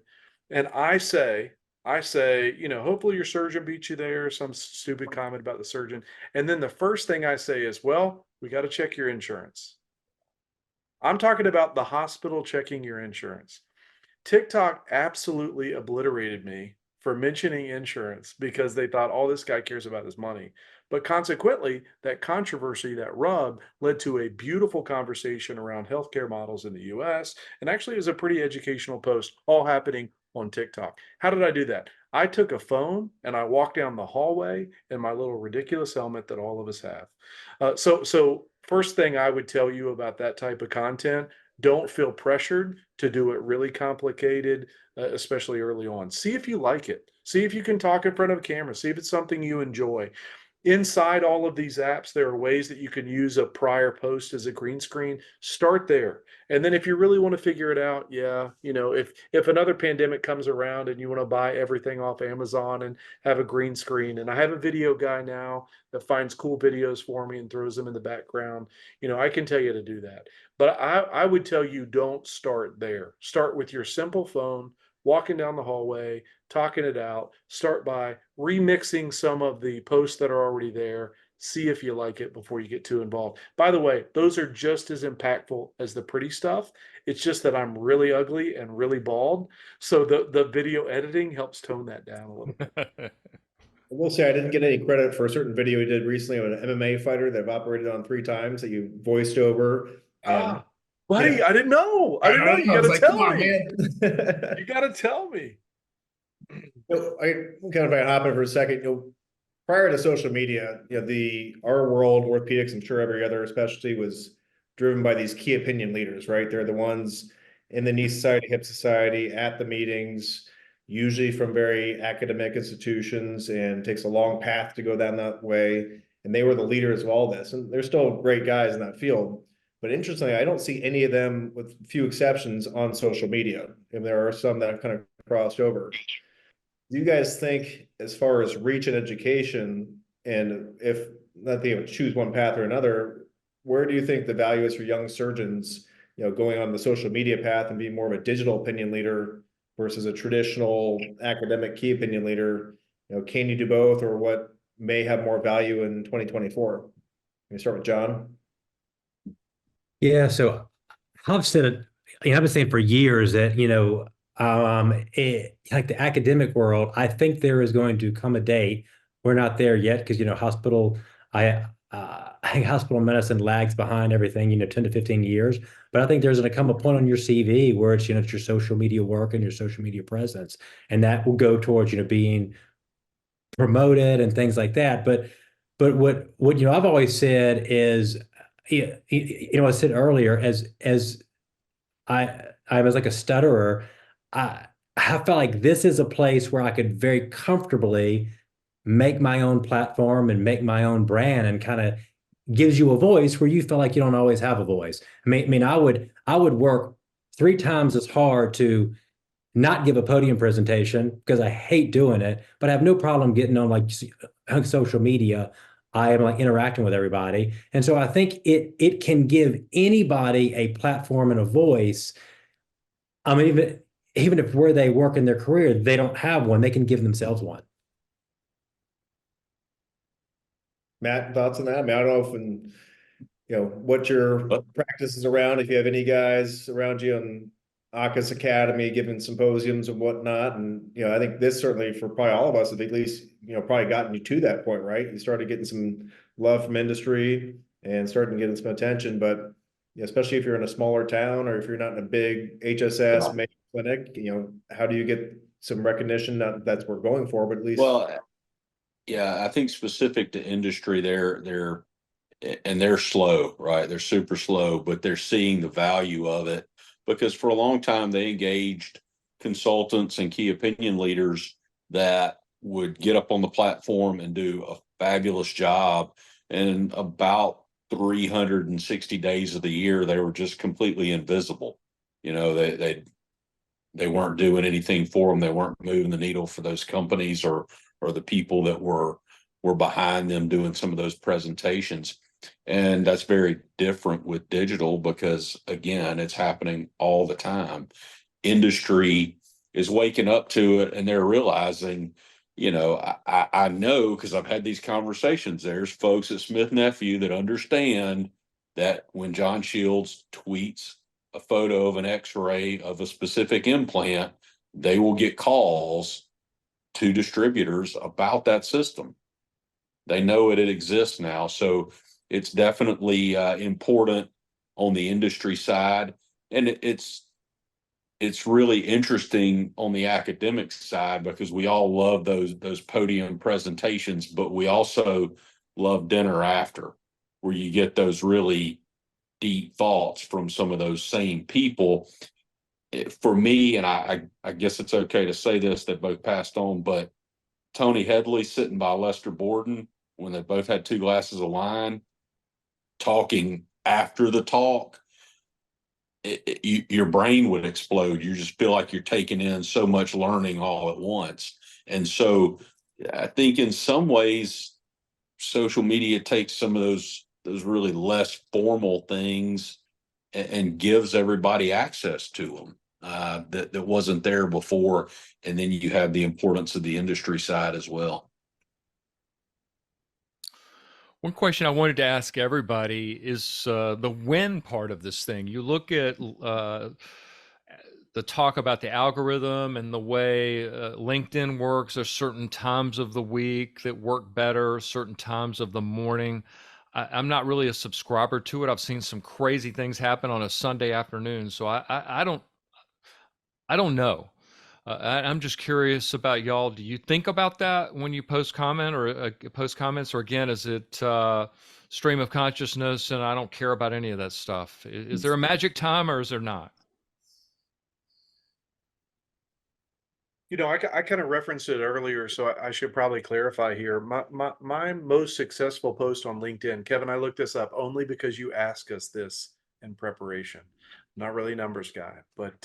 And I say, hopefully your surgeon beat you there, some stupid comment about the surgeon. And then the first thing I say is, well, we got to check your insurance. I'm talking about the hospital checking your insurance. TikTok absolutely obliterated me for mentioning insurance because they thought, oh, this guy cares about his money. But consequently, that controversy, that rub, led to a beautiful conversation around healthcare models in the US. And actually, it was a pretty educational post, all happening on TikTok. How did I do that? I took a phone and I walked down the hallway in my little ridiculous helmet that all of us have. So first thing I would tell you about that type of content, don't feel pressured to do it really complicated, especially early on. See if you like it. See if you can talk in front of a camera. See if it's something you enjoy. Inside all of these apps, there are ways that you can use a prior post as a green screen. Start there. And then if you really want to figure it out, if another pandemic comes around and you want to buy everything off Amazon and have a green screen, and I have a video guy now that finds cool videos for me and throws them in the background, I can tell you to do that. But I would tell you, don't start there. Start with your simple phone, walking down the hallway, talking it out. Start by remixing some of the posts that are already there. See if you like it before you get too involved. By the way, those are just as impactful as the pretty stuff. It's just that I'm really ugly and really bald. So the video editing helps tone that down a little bit. I will say I didn't get any credit for a certain video we did recently of an MMA fighter that I've operated on 3 times that you voiced over. And Buddy, yeah. I didn't know. I didn't know. You I was gotta like, tell come on, me. man. You gotta tell me. So I kind of hop in for a second. Prior to social media, our world, orthopedics, I'm sure every other specialty was driven by these key opinion leaders, right? They're the ones in the knee society, hip society, at the meetings, usually from very academic institutions, and takes a long path to go down that way. And they were the leaders of all this. And they're still great guys in that field. But interestingly, I don't see any of them, with few exceptions, on social media. And there are some that have kind of crossed over. Do you guys think, as far as reach and education, and if not they choose one path or another, where do you think the value is for young surgeons, going on the social media path and being more of a digital opinion leader versus a traditional academic key opinion leader? Can you do both, or what may have more value in 2024? Let me start with John. Yeah, so I've said it, I've been saying for years that, like the academic world, I think there is going to come a day, we're not there yet because, I think hospital medicine lags behind everything, 10 to 15 years. But I think there's going to come a point on your CV where it's, it's your social media work and your social media presence. And that will go towards, being promoted and things like that. But what I've always said is, I said earlier, as I was like a stutterer, I felt like this is a place where I could very comfortably make my own platform and make my own brand, and kind of gives you a voice where you feel like you don't always have a voice. I would work 3 times as hard to not give a podium presentation because I hate doing it, but I have no problem getting on like social media. I am like interacting with everybody. And so I think it can give anybody a platform and a voice. Even if where they work in their career, they don't have one, they can give themselves one. Matt, thoughts on that? I don't know what your practice is around, if you have any guys around you on AAHKS Academy giving symposiums and whatnot. And, I think this certainly, for probably all of us, have at least, probably gotten you to that point, right? You started getting some love from industry and starting getting some attention, but especially if you're in a smaller town or if you're not in a big HSS clinic, how do you get some recognition? Not that that's what we're going for, but at least. Well, yeah, I think specific to industry, they're slow, right? They're super slow, but they're seeing the value of it, because for a long time they engaged consultants and key opinion leaders that would get up on the platform and do a fabulous job. And about 360 days of the year, they were just completely invisible. They weren't doing anything for them. They weren't moving the needle for those companies or the people that were we're behind them doing some of those presentations. And that's very different with digital because, again, it's happening all the time. Industry is waking up to it and they're realizing, I know because I've had these conversations. There's folks at Smith Nephew that understand that when John Shields tweets a photo of an x-ray of a specific implant, they will get calls to distributors about that system. They know it exists now. So it's definitely important on the industry side. And it's really interesting on the academic side because we all love those podium presentations, but we also love dinner after, where you get those really deep thoughts from some of those same people. For me, and I guess it's okay to say this, they both passed on, but Tony Headley sitting by Lester Borden when they both had 2 glasses of wine, talking after the talk, your brain would explode. You just feel like you're taking in so much learning all at once. And so I think in some ways, social media takes some of those really less formal things and gives everybody access to them that wasn't there before. And then you have the importance of the industry side as well. One question I wanted to ask everybody is the when part of this thing. You look at the talk about the algorithm and the way LinkedIn works. There's certain times of the week that work better, certain times of the morning. I'm not really a subscriber to it. I've seen some crazy things happen on a Sunday afternoon, so I don't know. I'm just curious about y'all. Do you think about that when you post comments, or again, is it stream of consciousness and I don't care about any of that stuff? Is there a magic time or is there not? I kind of referenced it earlier, so I should probably clarify here. My most successful post on LinkedIn, Kevin, I looked this up only because you asked us this in preparation. I'm not really a numbers guy, but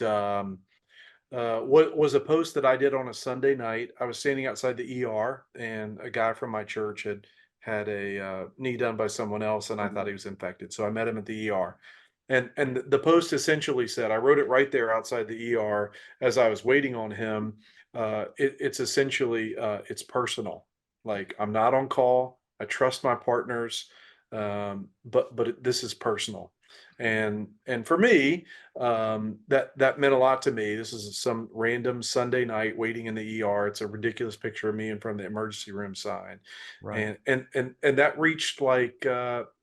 what was a post that I did on a Sunday night. I was standing outside the ER, and a guy from my church had a knee done by someone else, and I thought he was infected. So I met him at the ER. And the post essentially said, I wrote it right there outside the ER as I was waiting on him. It's essentially it's personal. Like, I'm not on call. I trust my partners, but this is personal. And for me, that meant a lot to me. This is some random Sunday night waiting in the ER. It's a ridiculous picture of me in front of the emergency room sign, Right. and that reached like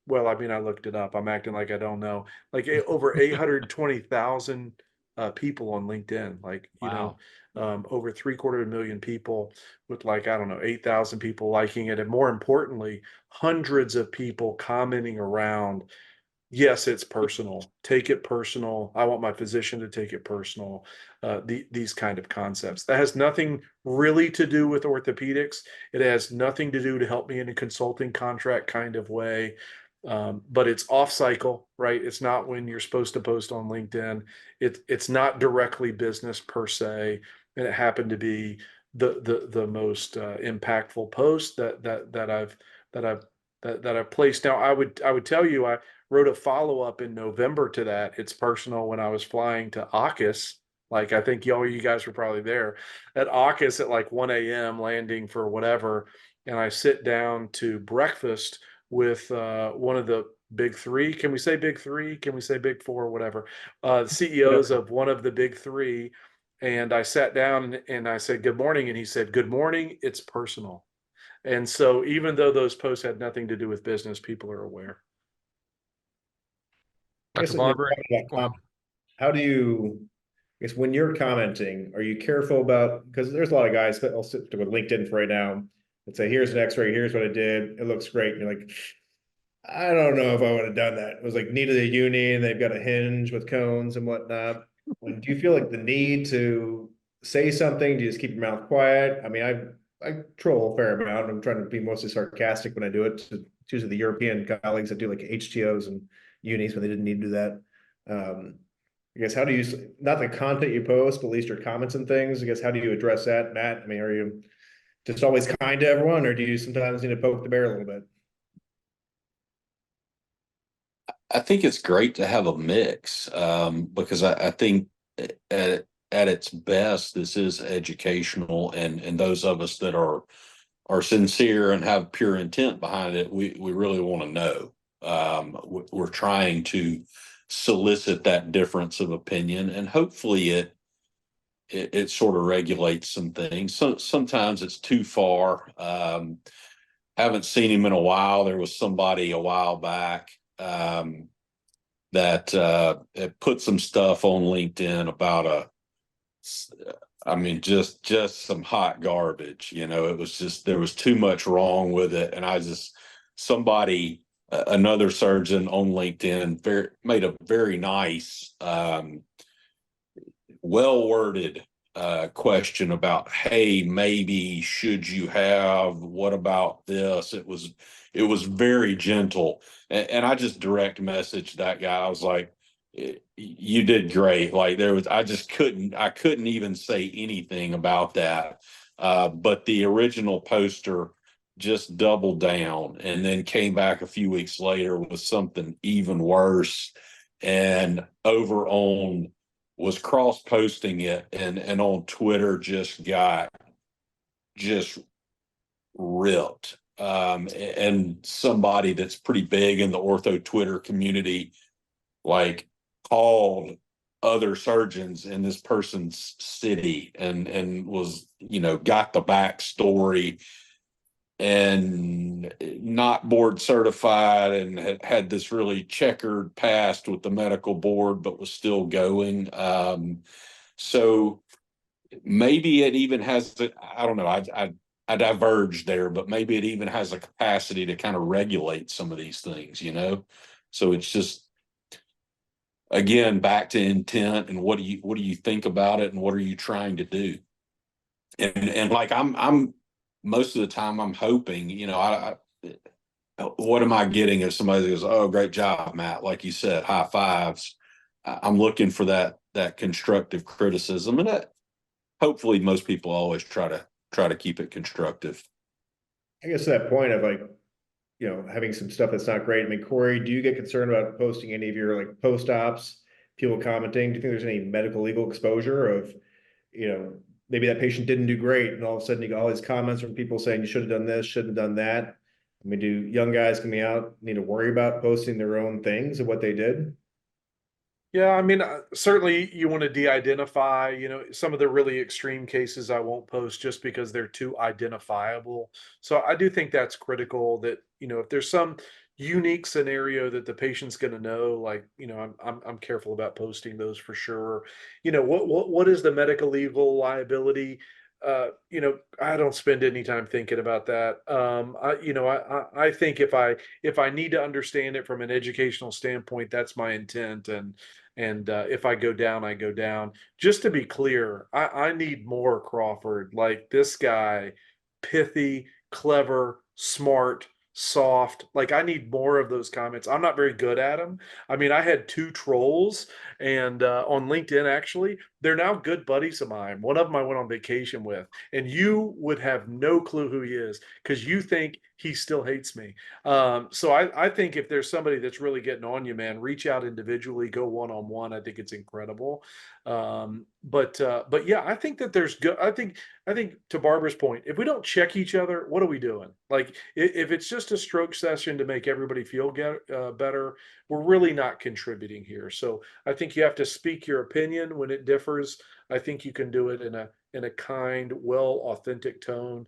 well, I mean, I looked it up. I'm acting like I don't know. Like over 820,000 people on LinkedIn. Like Wow. over 750,000 people with, like, I don't know, 8,000 people liking it, and more importantly, hundreds of people commenting around. Yes, it's personal. Take it personal. I want my physician to take it personal. These kind of concepts. That has nothing really to do with orthopedics. It has nothing to do to help me in a consulting contract kind of way. But it's off cycle, right? It's not when you're supposed to post on LinkedIn. It's not directly business per se, and it happened to be the most impactful post that I've placed. Now, I would tell you, I wrote a follow-up in November to that. It's personal when I was flying to AUKUS. Like, I think you guys were probably there at AUKUS at like 1 a.m. landing for whatever. And I sit down to breakfast with one of the big 3. Can we say big 3? Can we say big 4? Whatever. CEOs of one of the big 3. And I sat down and I said, good morning. And he said, good morning. It's personal. And so even though those posts had nothing to do with business, people are aware. I guess Dr. Barber? how do you, I guess when you're commenting, are you careful about, because there's a lot of guys that I'll sit with LinkedIn for right now and say, here's an x-ray, here's what I did, it looks great. And you're like, I don't know if I would have done that. It was like needed a uni and they've got a hinge with cones and whatnot. Do you feel like the need to say something? Do you just keep your mouth quiet? I mean, I troll a fair amount. I'm trying to be mostly sarcastic when I do it. It's usually the European colleagues that do like HTOs and unis when they didn't need to do that. I guess how do not the content you post, but at least your comments and things. I guess how do you address that, Matt? I mean, just always kind to everyone, or do you sometimes need to poke the bear a little bit? I think it's great to have a mix, because I think at its best, this is educational, and those of us that are sincere and have pure intent behind it, we really want to know. We're trying to solicit that difference of opinion, and hopefully it sort of regulates some things. So sometimes it's too far. Haven't seen him in a while. There was somebody a while back that had put some stuff on LinkedIn about I mean, just some hot garbage. It was just, there was too much wrong with it, and somebody, another surgeon on LinkedIn, made a very nice, well worded question about, hey, maybe should you have, what about this? It was very gentle, and I just direct messaged that guy. I was like, you did great. Like, I couldn't even say anything about that. But the original poster just doubled down and then came back a few weeks later with something even worse, and was cross posting it, and on Twitter just ripped. And somebody that's pretty big in the ortho Twitter community, like, called other surgeons in this person's city, and was, got the backstory, and not board certified, and had this really checkered past with the medical board, but was still going. So maybe it even has I don't know. I diverged there, but maybe it even has a capacity to kind of regulate some of these things, So it's just, again, back to intent, and what do you think about it, and what are you trying to do? And like, I'm most of the time I'm hoping, what am I getting if somebody goes, "Oh, great job, Matt," like you said, high fives. I'm looking for that constructive criticism, and that, hopefully, most people always try to keep it constructive. I guess to that point of, like, having some stuff that's not great. I mean, Corey, do you get concerned about posting any of your, like, post-ops, people commenting? Do you think there's any medical legal exposure of, maybe that patient didn't do great, and all of a sudden you got all these comments from people saying you should have done this, shouldn't have done that? I mean, do young guys coming out need to worry about posting their own things of what they did? Yeah, I mean, certainly you want to de-identify, some of the really extreme cases I won't post just because they're too identifiable. So I do think that's critical, that, if there's some unique scenario that the patient's going to know, like, I'm careful about posting those for sure. What is the medical legal liability? I don't spend any time thinking about that. I think if I need to understand it from an educational standpoint, that's my intent. And if I go down, I go down. Just to be clear, I need more Crawford. Like, this guy, pithy, clever, smart, soft. Like, I need more of those comments. I'm not very good at them. I mean, I had two trolls, and on LinkedIn, actually, they're now good buddies of mine. One of them I went on vacation with, and you would have no clue who he is because you think he still hates me. So I think if there's somebody that's really getting on you, man, reach out individually, go one-on-one. I think it's incredible. But yeah, I think that there's good. I think to Barbara's point, if we don't check each other, what are we doing? Like, if it's just a stroke session to make everybody feel better, we're really not contributing here. So I think you have to speak your opinion when it differs. I think you can do it in a kind, well, authentic tone.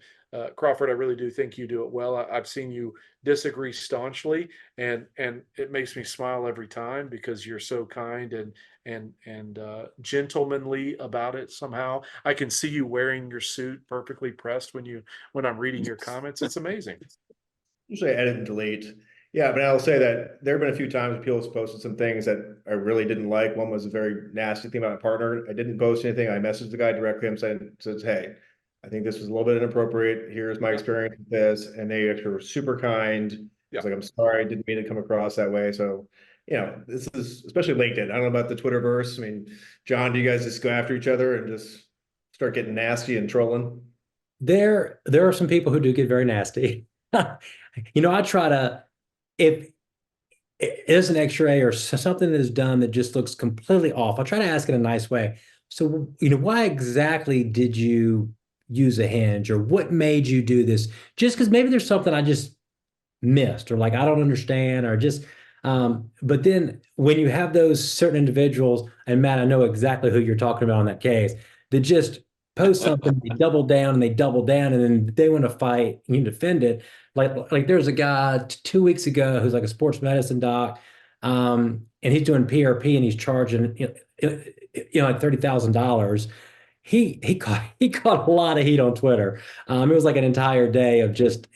Crawford, I really do think you do it well. I've seen you disagree staunchly, and it makes me smile every time because you're so kind and gentlemanly about it. Somehow, I can see you wearing your suit perfectly pressed when I'm reading your comments. It's amazing. Usually I edit and delete. Yeah, but I'll say that there have been a few times people have posted some things that I really didn't like. One was a very nasty thing about my partner. I didn't post anything. I messaged the guy directly and says, "Hey, I think this was a little bit inappropriate. Here's my experience with this." And they actually were super kind. Yeah. It's like, "I'm sorry, I didn't mean to come across that way." So, this is especially LinkedIn. I don't know about the Twitterverse. I mean, John, do you guys just go after each other and just start getting nasty and trolling? there are some people who do get very nasty. I try to, if it is an X-ray or something that is done that just looks completely off, I try to ask in a nice way. So, why exactly did you use a hinge, or what made you do this? Just because maybe there's something I just missed, or like I don't understand, or just but then when you have those certain individuals, and Matt, I know exactly who you're talking about in that case, that just post something, they double down and they double down, and then they want to fight, you defend it. Like there's a guy 2 weeks ago who's like a sports medicine doc, and he's doing PRP and he's charging like $30,000. He caught a lot of heat on Twitter. It was like an entire day of just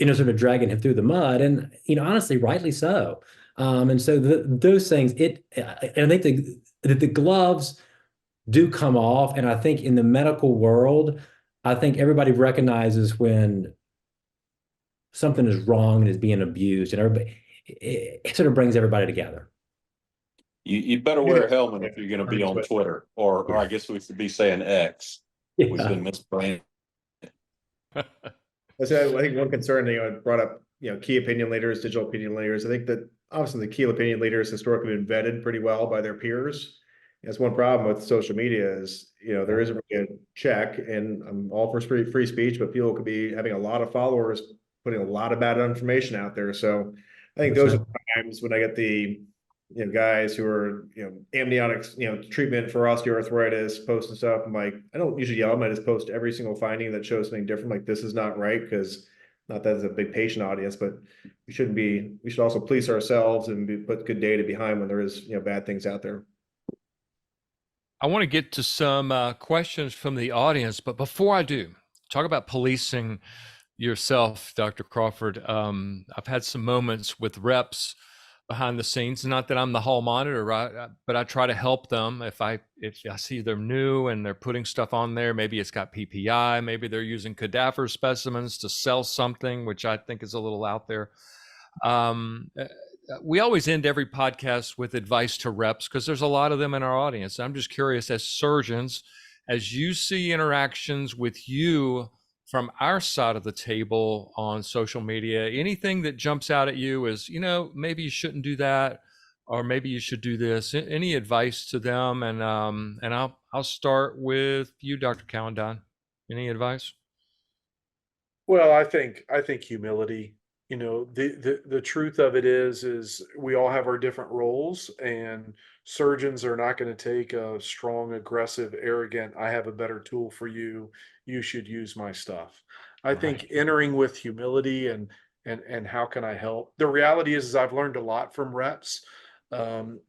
sort of dragging him through the mud, and honestly, rightly so. And so those things, and I think the gloves do come off, and I think in the medical world, I think everybody recognizes when something is wrong and is being abused, and everybody it sort of brings everybody together. You better wear a helmet if you're going to be on Twitter, or I guess we should be saying X. We've Yeah. been misbranded. So I think one concern, it brought up, key opinion leaders, digital opinion leaders. I think that obviously the key opinion leaders historically been vetted pretty well by their peers. That's one problem with social media is, there isn't really a check, and I'm all for free speech, but people could be having a lot of followers, putting a lot of bad information out there. So I think those are the times when I get the, guys who are, amniotic, treatment for osteoarthritis, posting stuff. I'm like, I don't usually yell, I just post every single finding that shows something different. Like, this is not right, because not that it's a big patient audience, but we should also police ourselves and put good data behind when there is, bad things out there. I want to get to some questions from the audience, but before I do, talk about policing yourself, Dr. Crawford. I've had some moments with reps behind the scenes. Not that I'm the hall monitor, right? But I try to help them if I see they're new and they're putting stuff on there. Maybe it's got PPI. Maybe they're using cadaver specimens to sell something, which I think is a little out there. We always end every podcast with advice to reps because there's a lot of them in our audience. I'm just curious, as surgeons, as you see interactions with you from our side of the table on social media, anything that jumps out at you is, maybe you shouldn't do that, or maybe you should do this. Any advice to them? And I'll start with you, Dr. Calendine. Any advice? Well, I think humility. The truth of it is we all have our different roles, and surgeons are not going to take a strong, aggressive, arrogant, I have a better tool for you, you should use my stuff. I think entering with humility and how can I help? The reality is I've learned a lot from reps. And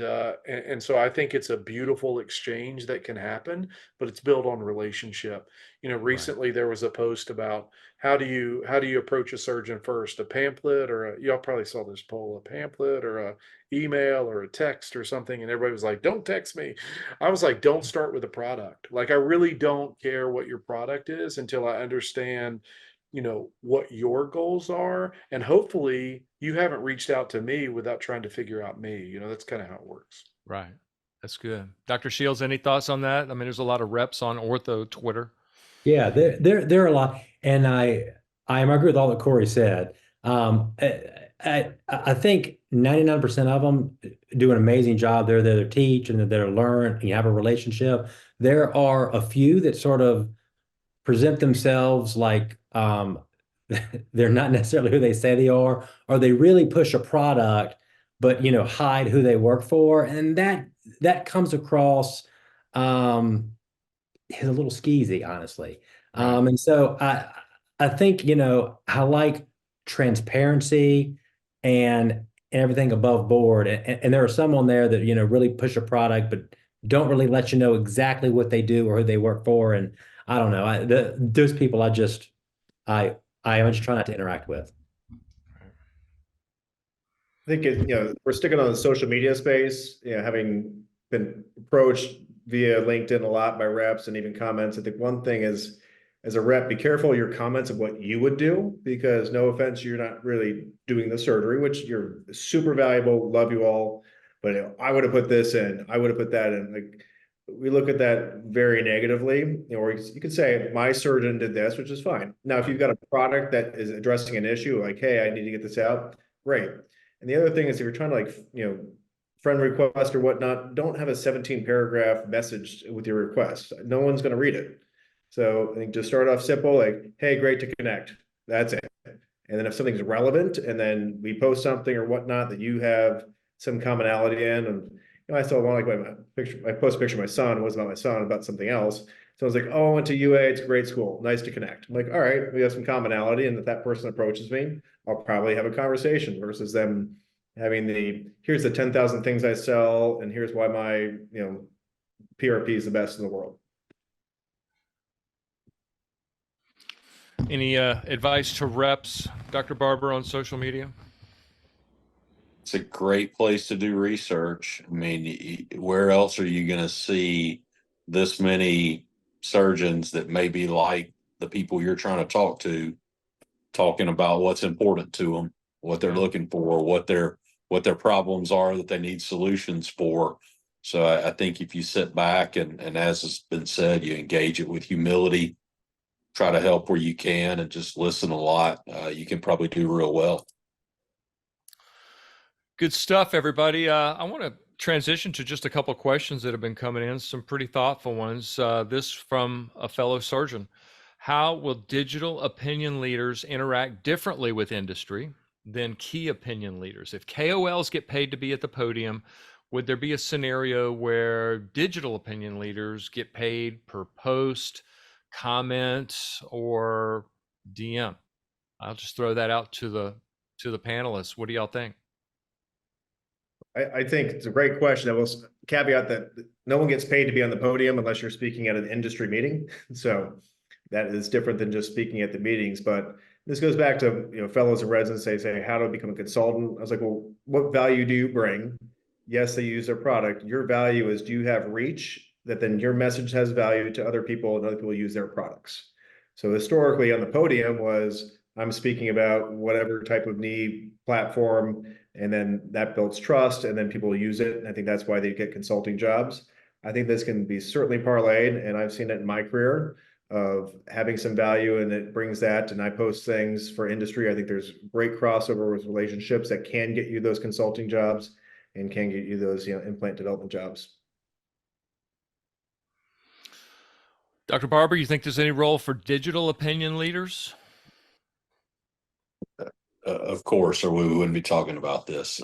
so I think it's a beautiful exchange that can happen, but it's built on relationship. Recently there was a post about how do you approach a surgeon first, a pamphlet or y'all probably saw this poll, a pamphlet or a email or a text or something, and everybody was like, don't text me. I was like, don't start with a product. Like, I really don't care what your product is until I understand what your goals are, and hopefully you haven't reached out to me without trying to figure out me. That's kind of how it works. Right. That's good. Dr. Shields, any thoughts on that? I mean, there's a lot of reps on ortho Twitter. Yeah, there are a lot, and I agree with all that Corey said. I think 99% of them do an amazing job. They're there to teach and they're there to learn, and you have a relationship. There are a few that sort of present themselves like they're not necessarily who they say they are, or they really push a product, but hide who they work for, and that comes across is a little skeezy, honestly. And so I think I like transparency and everything above board, and there are some on there that really push a product, but don't really let you know exactly what they do or who they work for, and I don't know. Those people I just try not to interact with. I think we're sticking on the social media space, having been approached via LinkedIn a lot by reps and even comments. I think one thing is, as a rep, be careful of your comments of what you would do, because no offense, you're not really doing the surgery, which you're super valuable, love you all, but I would have put this in, I would have put that in. Like, we look at that very negatively, or you could say my surgeon did this, which is fine. Now, if you've got a product that is addressing an issue, like, hey, I need to get this out, great. And the other thing is, if you're trying to, like, friend request or whatnot, don't have a 17 paragraph message with your request. No one's going to read it. So I think just start off simple, like, hey, great to connect. That's it. And then if something's relevant, and then we post something or whatnot that you have some commonality in, and I saw one, like, my picture, I post a picture of my son, it wasn't about my son, about something else. So I was like, oh, I went to UA, it's a great school, nice to connect. I'm like, all right, we have some commonality, and if that person approaches me, I'll probably have a conversation versus them having here's the 10,000 things I sell, and here's why my, PRP is the best in the world. Any advice to reps, Dr. Barber, on social media? It's a great place to do research. I mean, where else are you going to see this many surgeons that may be like the people you're trying to talk to, talking about what's important to them, what they're looking for, what their problems are that they need solutions for. So I think if you sit back and as has been said, you engage it with humility, try to help where you can, and just listen a lot, you can probably do real well. Good stuff, everybody. I want to transition to just a couple of questions that have been coming in, some pretty thoughtful ones. This from a fellow surgeon. How will digital opinion leaders interact differently with industry than key opinion leaders? If KOLs get paid to be at the podium, would there be a scenario where digital opinion leaders get paid per post, comment, or DM? I'll just throw that out to the panelists. What do y'all think? I think it's a great question. I will caveat that no one gets paid to be on the podium unless you're speaking at an industry meeting. So that is different than just speaking at the meetings. But this goes back to, fellows and residents, say, how do I become a consultant? I was like, well, what value do you bring? Yes, they use their product. Your value is, do you have reach that then your message has value to other people and other people use their products? So historically on the podium was, I'm speaking about whatever type of knee platform, and then that builds trust, and then people use it. And I think that's why they get consulting jobs. I think this can be certainly parlayed, and I've seen it in my career of having some value, and it brings that. And I post things for industry. I think there's great crossover with relationships that can get you those consulting jobs and can get you those, implant development jobs. Dr. Barber, you think there's any role for digital opinion leaders? Of course, or we wouldn't be talking about this.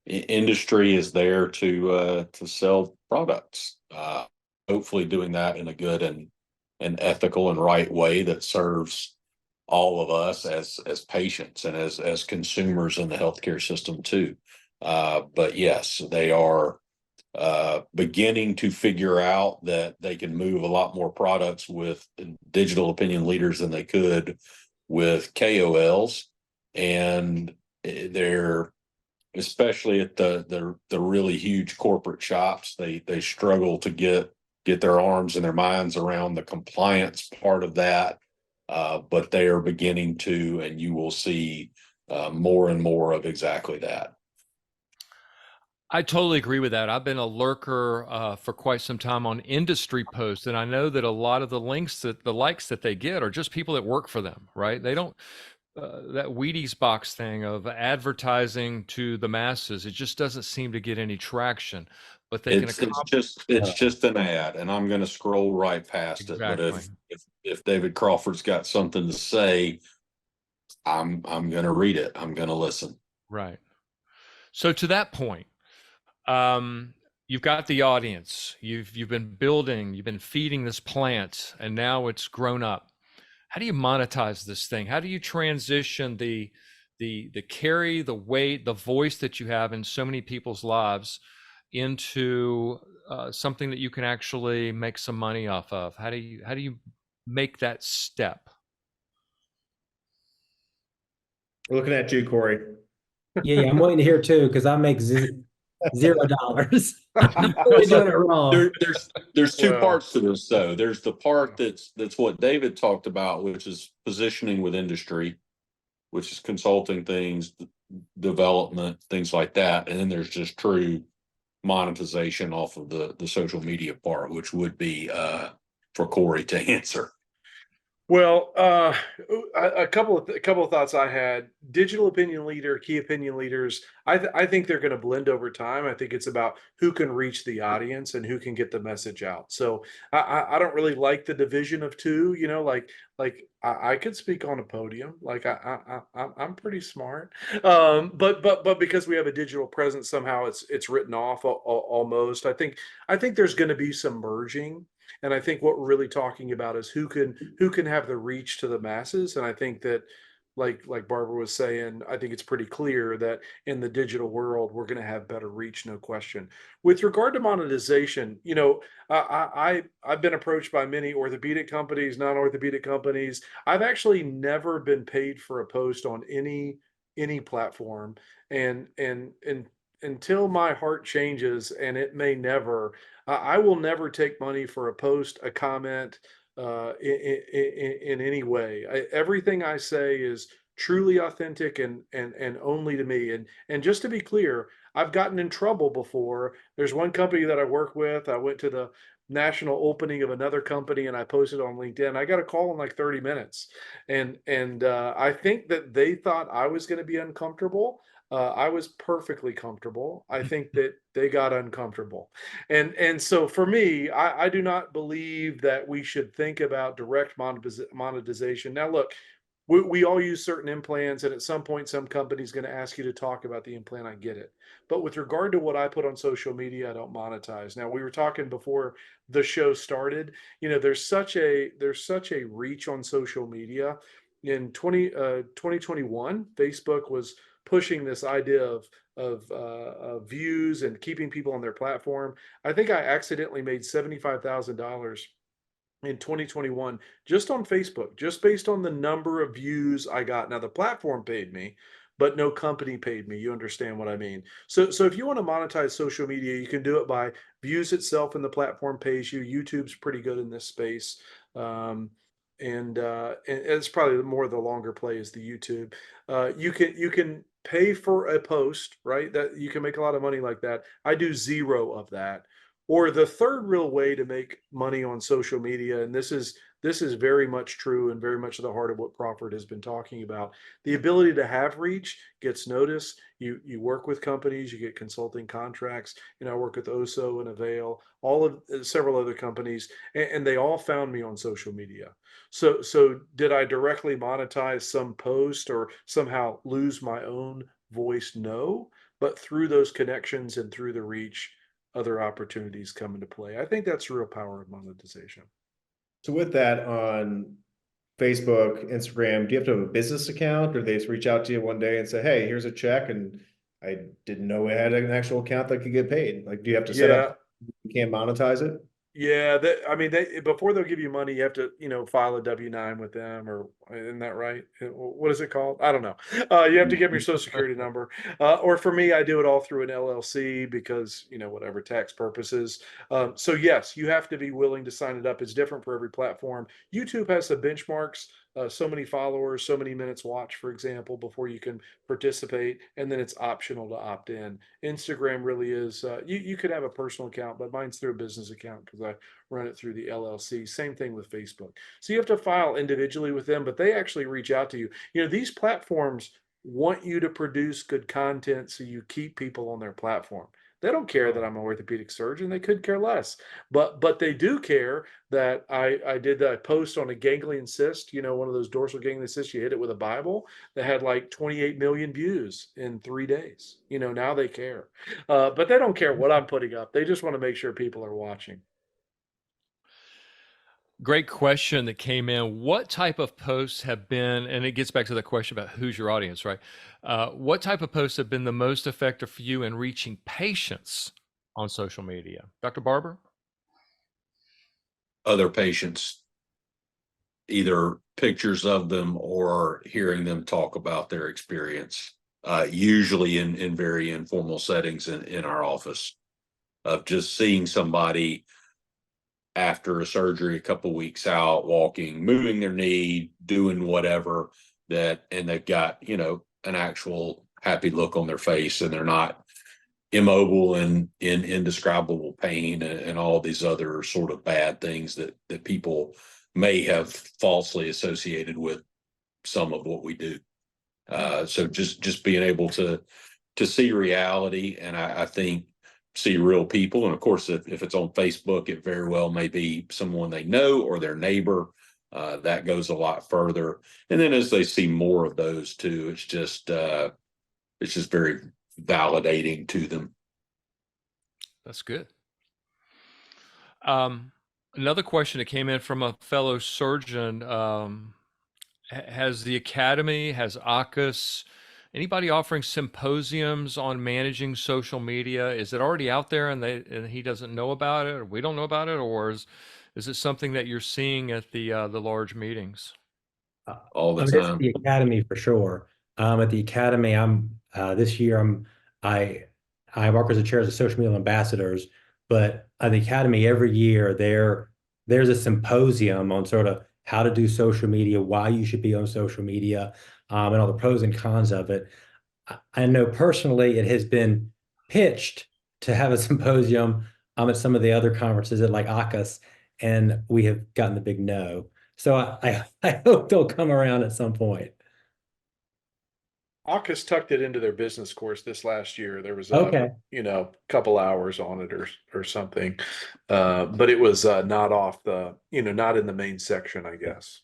Industry is there to sell products. Hopefully, doing that in a good and ethical and right way that serves all of us as patients and as consumers in the healthcare system too. But yes, they are beginning to figure out that they can move a lot more products with digital opinion leaders than they could with KOLs. And they're, especially at the really huge corporate shops, they struggle to get their arms and their minds around the compliance part of that. But they are beginning to, and you will see more and more of exactly that. I totally agree with that. I've been a lurker for quite some time on industry posts, and I know that a lot of the likes that they get are just people that work for them, right? They don't that Wheaties box thing of advertising to the masses. It just doesn't seem to get any traction. But they It's just an ad, and I'm going to scroll right past it. But if David Crawford's got something to say, I'm going to read it. I'm going to listen. Right. So to that point, you've got the audience. You've been building. You've been feeding this plant, and now it's grown up. How do you monetize this thing? How do you transition the carry, the weight, the voice that you have in so many people's lives into something that you can actually make some money off of? How do you make that step? We're looking at you, Corey. Yeah, I'm waiting to hear too, because I make $0. I'm really doing it wrong. There's two parts to this, though. There's the part that's what David talked about, which is positioning with industry, which is consulting things, development, things like that. And then there's just true monetization off of the social media part, which would be for Corey to answer. Well, a couple of thoughts I had. Digital opinion leader, key opinion leaders. I think they're going to blend over time. I think it's about who can reach the audience and who can get the message out. So I don't really like the division of two. You know, like I could speak on a podium. Like I'm pretty smart. But because we have a digital presence, somehow it's written off almost. I think there's going to be some merging. And I think what we're really talking about is who can have the reach to the masses. And I think that, like Barbara was saying, I think it's pretty clear that in the digital world we're going to have better reach, no question. With regard to monetization, you know, I've been approached by many orthopedic companies, non-orthopedic companies. I've actually never been paid for a post on any platform, and until my heart changes, and it may never. I will never take money for a post, a comment, in any way. Everything I say is truly authentic and only to me. And just to be clear, I've gotten in trouble before. There's one company that I work with. I went to the national opening of another company and I posted on LinkedIn. I got a call in like 30 minutes, and I think that they thought I was going to be uncomfortable. I was perfectly comfortable. I think that they got uncomfortable. And so for me, I do not believe that we should think about direct monetization. Now, look, we all use certain implants, and at some point, some company's going to ask you to talk about the implant. I get it. But with regard to what I put on social media, I don't monetize. Now, we were talking before the show started. You know, there's such a reach on social media. In 2021, Facebook was pushing this idea of views and keeping people on their platform. I think I accidentally made $75,000 in 2021 just on Facebook, just based on the number of views I got. Now the platform paid me, but no company paid me. You understand what I mean? So if you want to monetize social media, you can do it by views itself, and the platform pays you. YouTube's pretty good in this space. And it's probably more of the longer play is the YouTube. You can pay for a post, right? That you can make a lot of money like that. I do zero of that. Or the third real way to make money on social media, and this is very much true and very much at the heart of what Crawford has been talking about. The ability to have reach gets noticed. You work with companies, you get consulting contracts. You know, I work with Oso and Avail, all of several other companies, and they all found me on social media. So did I directly monetize some post or somehow lose my own voice? No, but through those connections and through the reach, other opportunities come into play. I think that's the real power of monetization. So with that, on Facebook, Instagram, do you have to have a business account, or they just reach out to you one day and say, hey, here's a check, and I didn't know it had an actual account that could get paid? Like, do you have to set Yeah, up, you can't monetize it? yeah. I mean, before they'll give you money, you have to, file a W-9 with them, or isn't that right? What is it called? I don't know. You have to give them your social security number. Or for me, I do it all through an LLC because, whatever tax purposes. So yes, you have to be willing to sign it up. It's different for every platform. YouTube has some benchmarks. So many followers, so many minutes watched, for example, before you can participate, and then it's optional to opt in. Instagram really is. You could have a personal account, but mine's through a business account because I run it through the LLC. Same thing with Facebook. So you have to file individually with them, but they actually reach out to you. These platforms want you to produce good content so you keep people on their platform. They don't care that I'm an orthopedic surgeon. They could care less, but they do care that I did that post on a ganglion cyst. One of those dorsal ganglion cysts. You hit it with a Bible that had like 28 million views in 3 days. Now they care, but they don't care what I'm putting up. They just want to make sure people are watching. Great question that came in. What type of posts have been, and it gets back to the question about who's your audience, right? What type of posts have been the most effective for you in reaching patients on social media? Dr. Barber? Other patients, either pictures of them or hearing them talk about their experience, usually in very informal settings in our office, of just seeing somebody after a surgery, a couple weeks out, walking, moving their knee, doing whatever and they've got, an actual happy look on their face, and they're not immobile and in indescribable pain and all these other sort of bad things that people may have falsely associated with some of what we do. So just being able to see reality, and I think see real people. And of course, if it's on Facebook, it very well may be someone they know or their neighbor. That goes a lot further. And then as they see more of those too, it's just very validating to them. That's good. Another question that came in from a fellow surgeon. Has the Academy, has AAHKS, anybody offering symposiums on managing social media? Is it already out there and he doesn't know about it, or we don't know about it, or is it something that you're seeing at the large meetings? All the I mean, it's time. the Academy for sure. At the Academy, this year I work as a chair as a social media ambassadors, but at the Academy every year there's a symposium on sort of how to do social media, why you should be on social media, and all the pros and cons of it. I know personally it has been pitched to have a symposium at some of the other conferences at like AAHKS, and we have gotten the big no. So I hope they'll come around at some point. AAHKS tucked it into their business course this last year. There was Okay. couple hours on it or something. But it was not off the, not in the main section, I guess.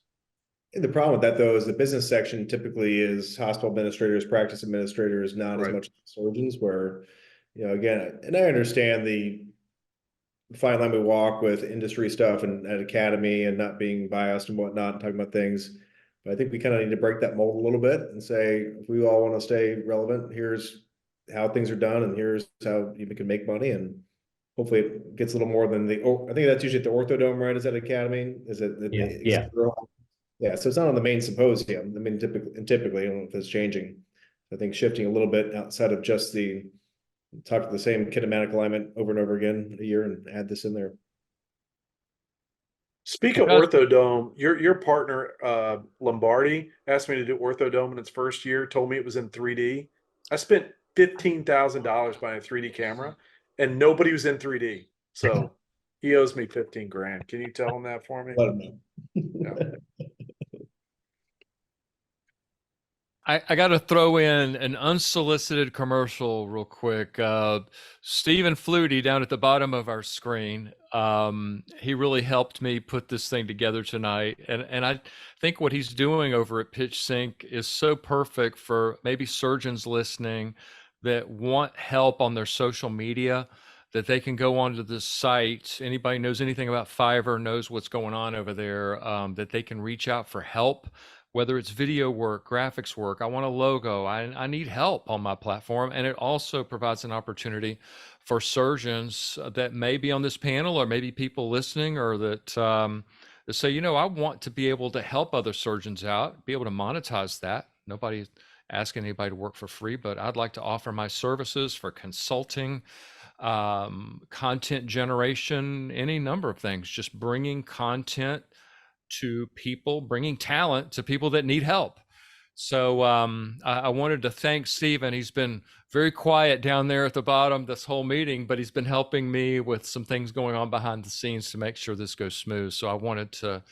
And the problem with that though is the business section typically is hospital administrators, practice administrators, not as Right. much surgeons where, again, and I understand the fine line we walk with industry stuff and at Academy and not being biased and whatnot, and talking about things. But I think we kind of need to break that mold a little bit and say, if we all want to stay relevant, here's how things are done and here's how you can make money. And hopefully it gets a little more than I think that's usually at the Orthodome, right? Is that Academy? Is it? Yeah. Yeah. So it's not on the main symposium. I mean, typically, I don't know if it's changing. I think shifting a little bit outside of just talk to the same kinematic alignment over and over again a year and add this in there. Speak of Orthodome, your partner Lombardi asked me to do Orthodome in its first year, told me it was in 3D. I spent $15,000 buying a 3D camera and nobody was in 3D. So he owes me 15 grand. Can you tell him that for me? Let them know. Yeah. I got to throw in an unsolicited commercial real quick. Stephen Flutie down at the bottom of our screen. He really helped me put this thing together tonight. And I think what he's doing over at PitchSync is so perfect for maybe surgeons listening that want help on their social media, that they can go onto this site. Anybody knows anything about Fiverr knows what's going on over there, that they can reach out for help. Whether it's video work, graphics work, I want a logo, I need help on my platform. And it also provides an opportunity for surgeons that may be on this panel or maybe people listening or that say, I want to be able to help other surgeons out, be able to monetize that. Nobody's asking anybody to work for free, but I'd like to offer my services for consulting, content generation, any number of things, just bringing content to people, bringing talent to people that need help. So I wanted to thank Stephen. He's been very quiet down there at the bottom this whole meeting, but he's been helping me with some things going on behind the scenes to make sure this goes smooth. So I wanted to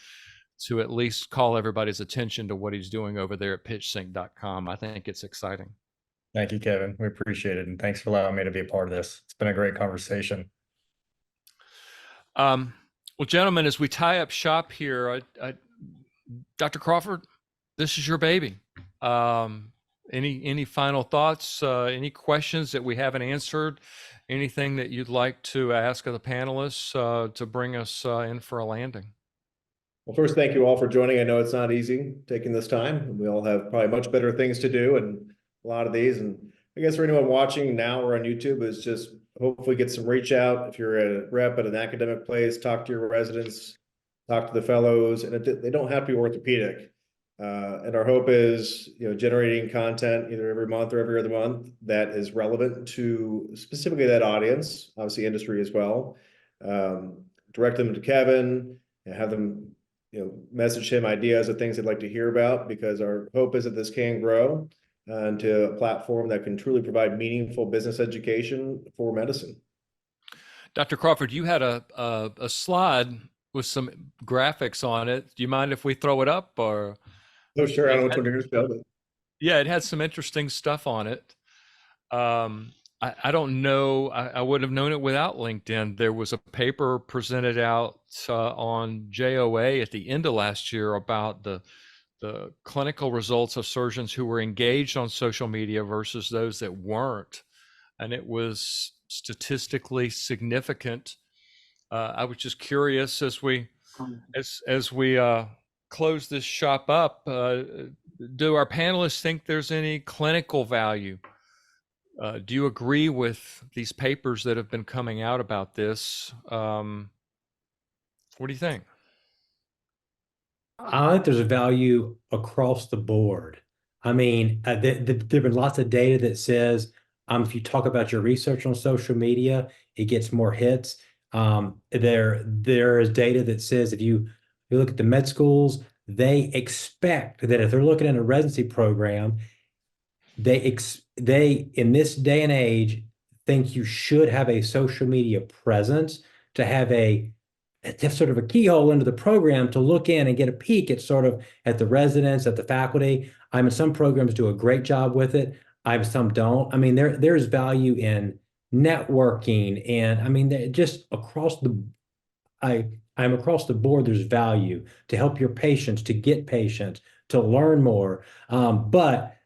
at least call everybody's attention to what he's doing over there at pitchsync.com. I think it's exciting. Thank you, Kevin. We appreciate it. And thanks for allowing me to be a part of this. It's been a great conversation. Well, gentlemen, as we tie up shop here, Dr. Crawford, this is your baby. Any final thoughts? Any questions that we haven't answered? Anything that you'd like to ask of the panelists to bring us in for a landing? Well, first, thank you all for joining. I know it's not easy taking this time. We all have probably much better things to do and a lot of these. And I guess for anyone watching now or on YouTube is just hopefully get some reach out. If you're a rep at an academic place, talk to your residents, talk to the fellows, and they don't have to be orthopedic. And our hope is, generating content either every month or every other month that is relevant to specifically that audience, obviously industry as well. Direct them to Kevin and have them, message him ideas of things they'd like to hear about, because our hope is that this can grow. into a platform that can truly provide meaningful business education for medicine. Dr. Crawford, you had a slide with some graphics on it. Do you mind if we throw it up? Or Oh, sure. I it don't know which had- one you're going to show, but yeah, it had some interesting stuff on it. I don't know. I would have known it without LinkedIn. There was a paper presented out on JOA at the end of last year about the clinical results of surgeons who were engaged on social media versus those that weren't, and it was statistically significant. I was just curious as we close this shop up. Do our panelists think there's any clinical value? Do you agree with these papers that have been coming out about this? What do you think? I think there's a value across the board. I mean, there've been lots of data that says if you talk about your research on social media, it gets more hits. There is data that says if you look at the med schools, they expect that if they're looking at a residency program, they in this day and age think you should have a social media presence to have sort of a keyhole into the program to look in and get a peek at sort of at the residents, at the faculty. I mean, some programs do a great job with it. Some don't. I mean, there's value in networking, and I mean, just across I'm across the board. There's value to help your patients, to get patients, to learn more. But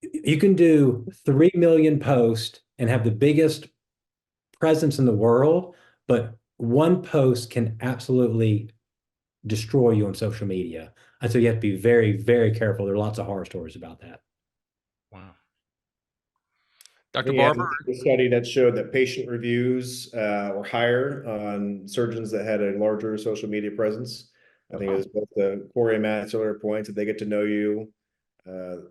you can do 3 million posts and have the biggest presence in the world, but one post can absolutely destroy you on social media. And so you have to be very, very careful. There are lots of horror stories about that. Wow. I Dr. think you had Barber? a study that showed that patient reviews were higher on surgeons that had a larger social media presence. I think it was both the core and maxillary points that they get to know you,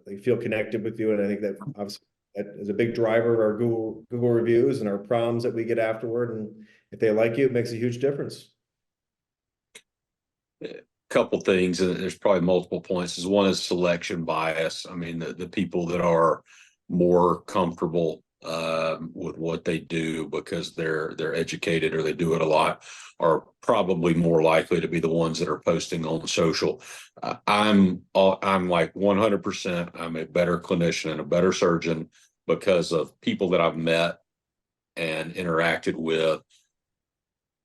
they feel connected with you, and I think that obviously that is a big driver of our Google reviews and our proms that we get afterward. And if they like you, it makes a huge difference. Couple things, and there's probably multiple points. Is one is selection bias. I mean, the people that are more comfortable with what they do because they're educated or they do it a lot are probably more likely to be the ones that are posting on social. I'm like 100%. I'm a better clinician and a better surgeon because of people that I've met and interacted with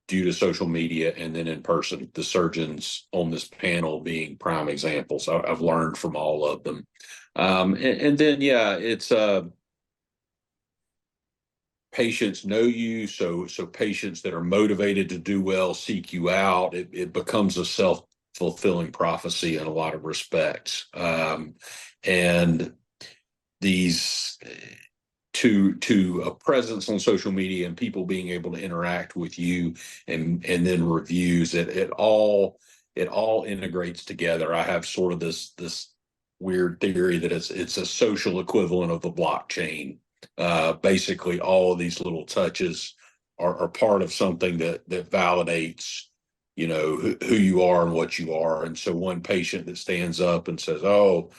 due to social media and then in person. The surgeons on this panel being prime examples. I've learned from all of them. And then, yeah, it's patients know you. So patients that are motivated to do well seek you out. It becomes a self-fulfilling prophecy in a lot of respects. And these to a presence on social media and people being able to interact with you and then reviews it all integrates together. I have sort of this weird theory that it's a social equivalent of the blockchain. Basically all of these little touches are part of something that validates who you are and what you are. And so one patient that stands up and says, oh,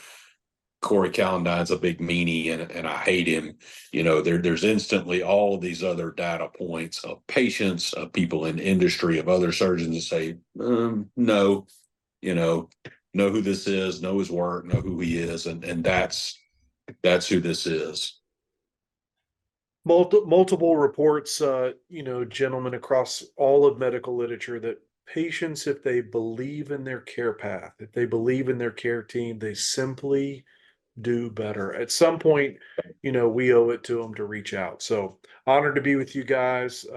Corey Callendine's a big meanie and I hate him. There's instantly all of these other data points of patients, of people in industry, of other surgeons that say, no, know who this is, know his work, know who he is. And that's who this is. Multiple reports, gentlemen, across all of medical literature that patients, if they believe in their care path, if they believe in their care team, they simply do better. At some point, we owe it to them to reach out. So honored to be with you guys.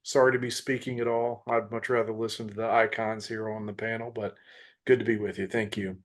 Sorry to be speaking at all. I'd much rather listen to the icons here on the panel, but good to be with you. Thank you.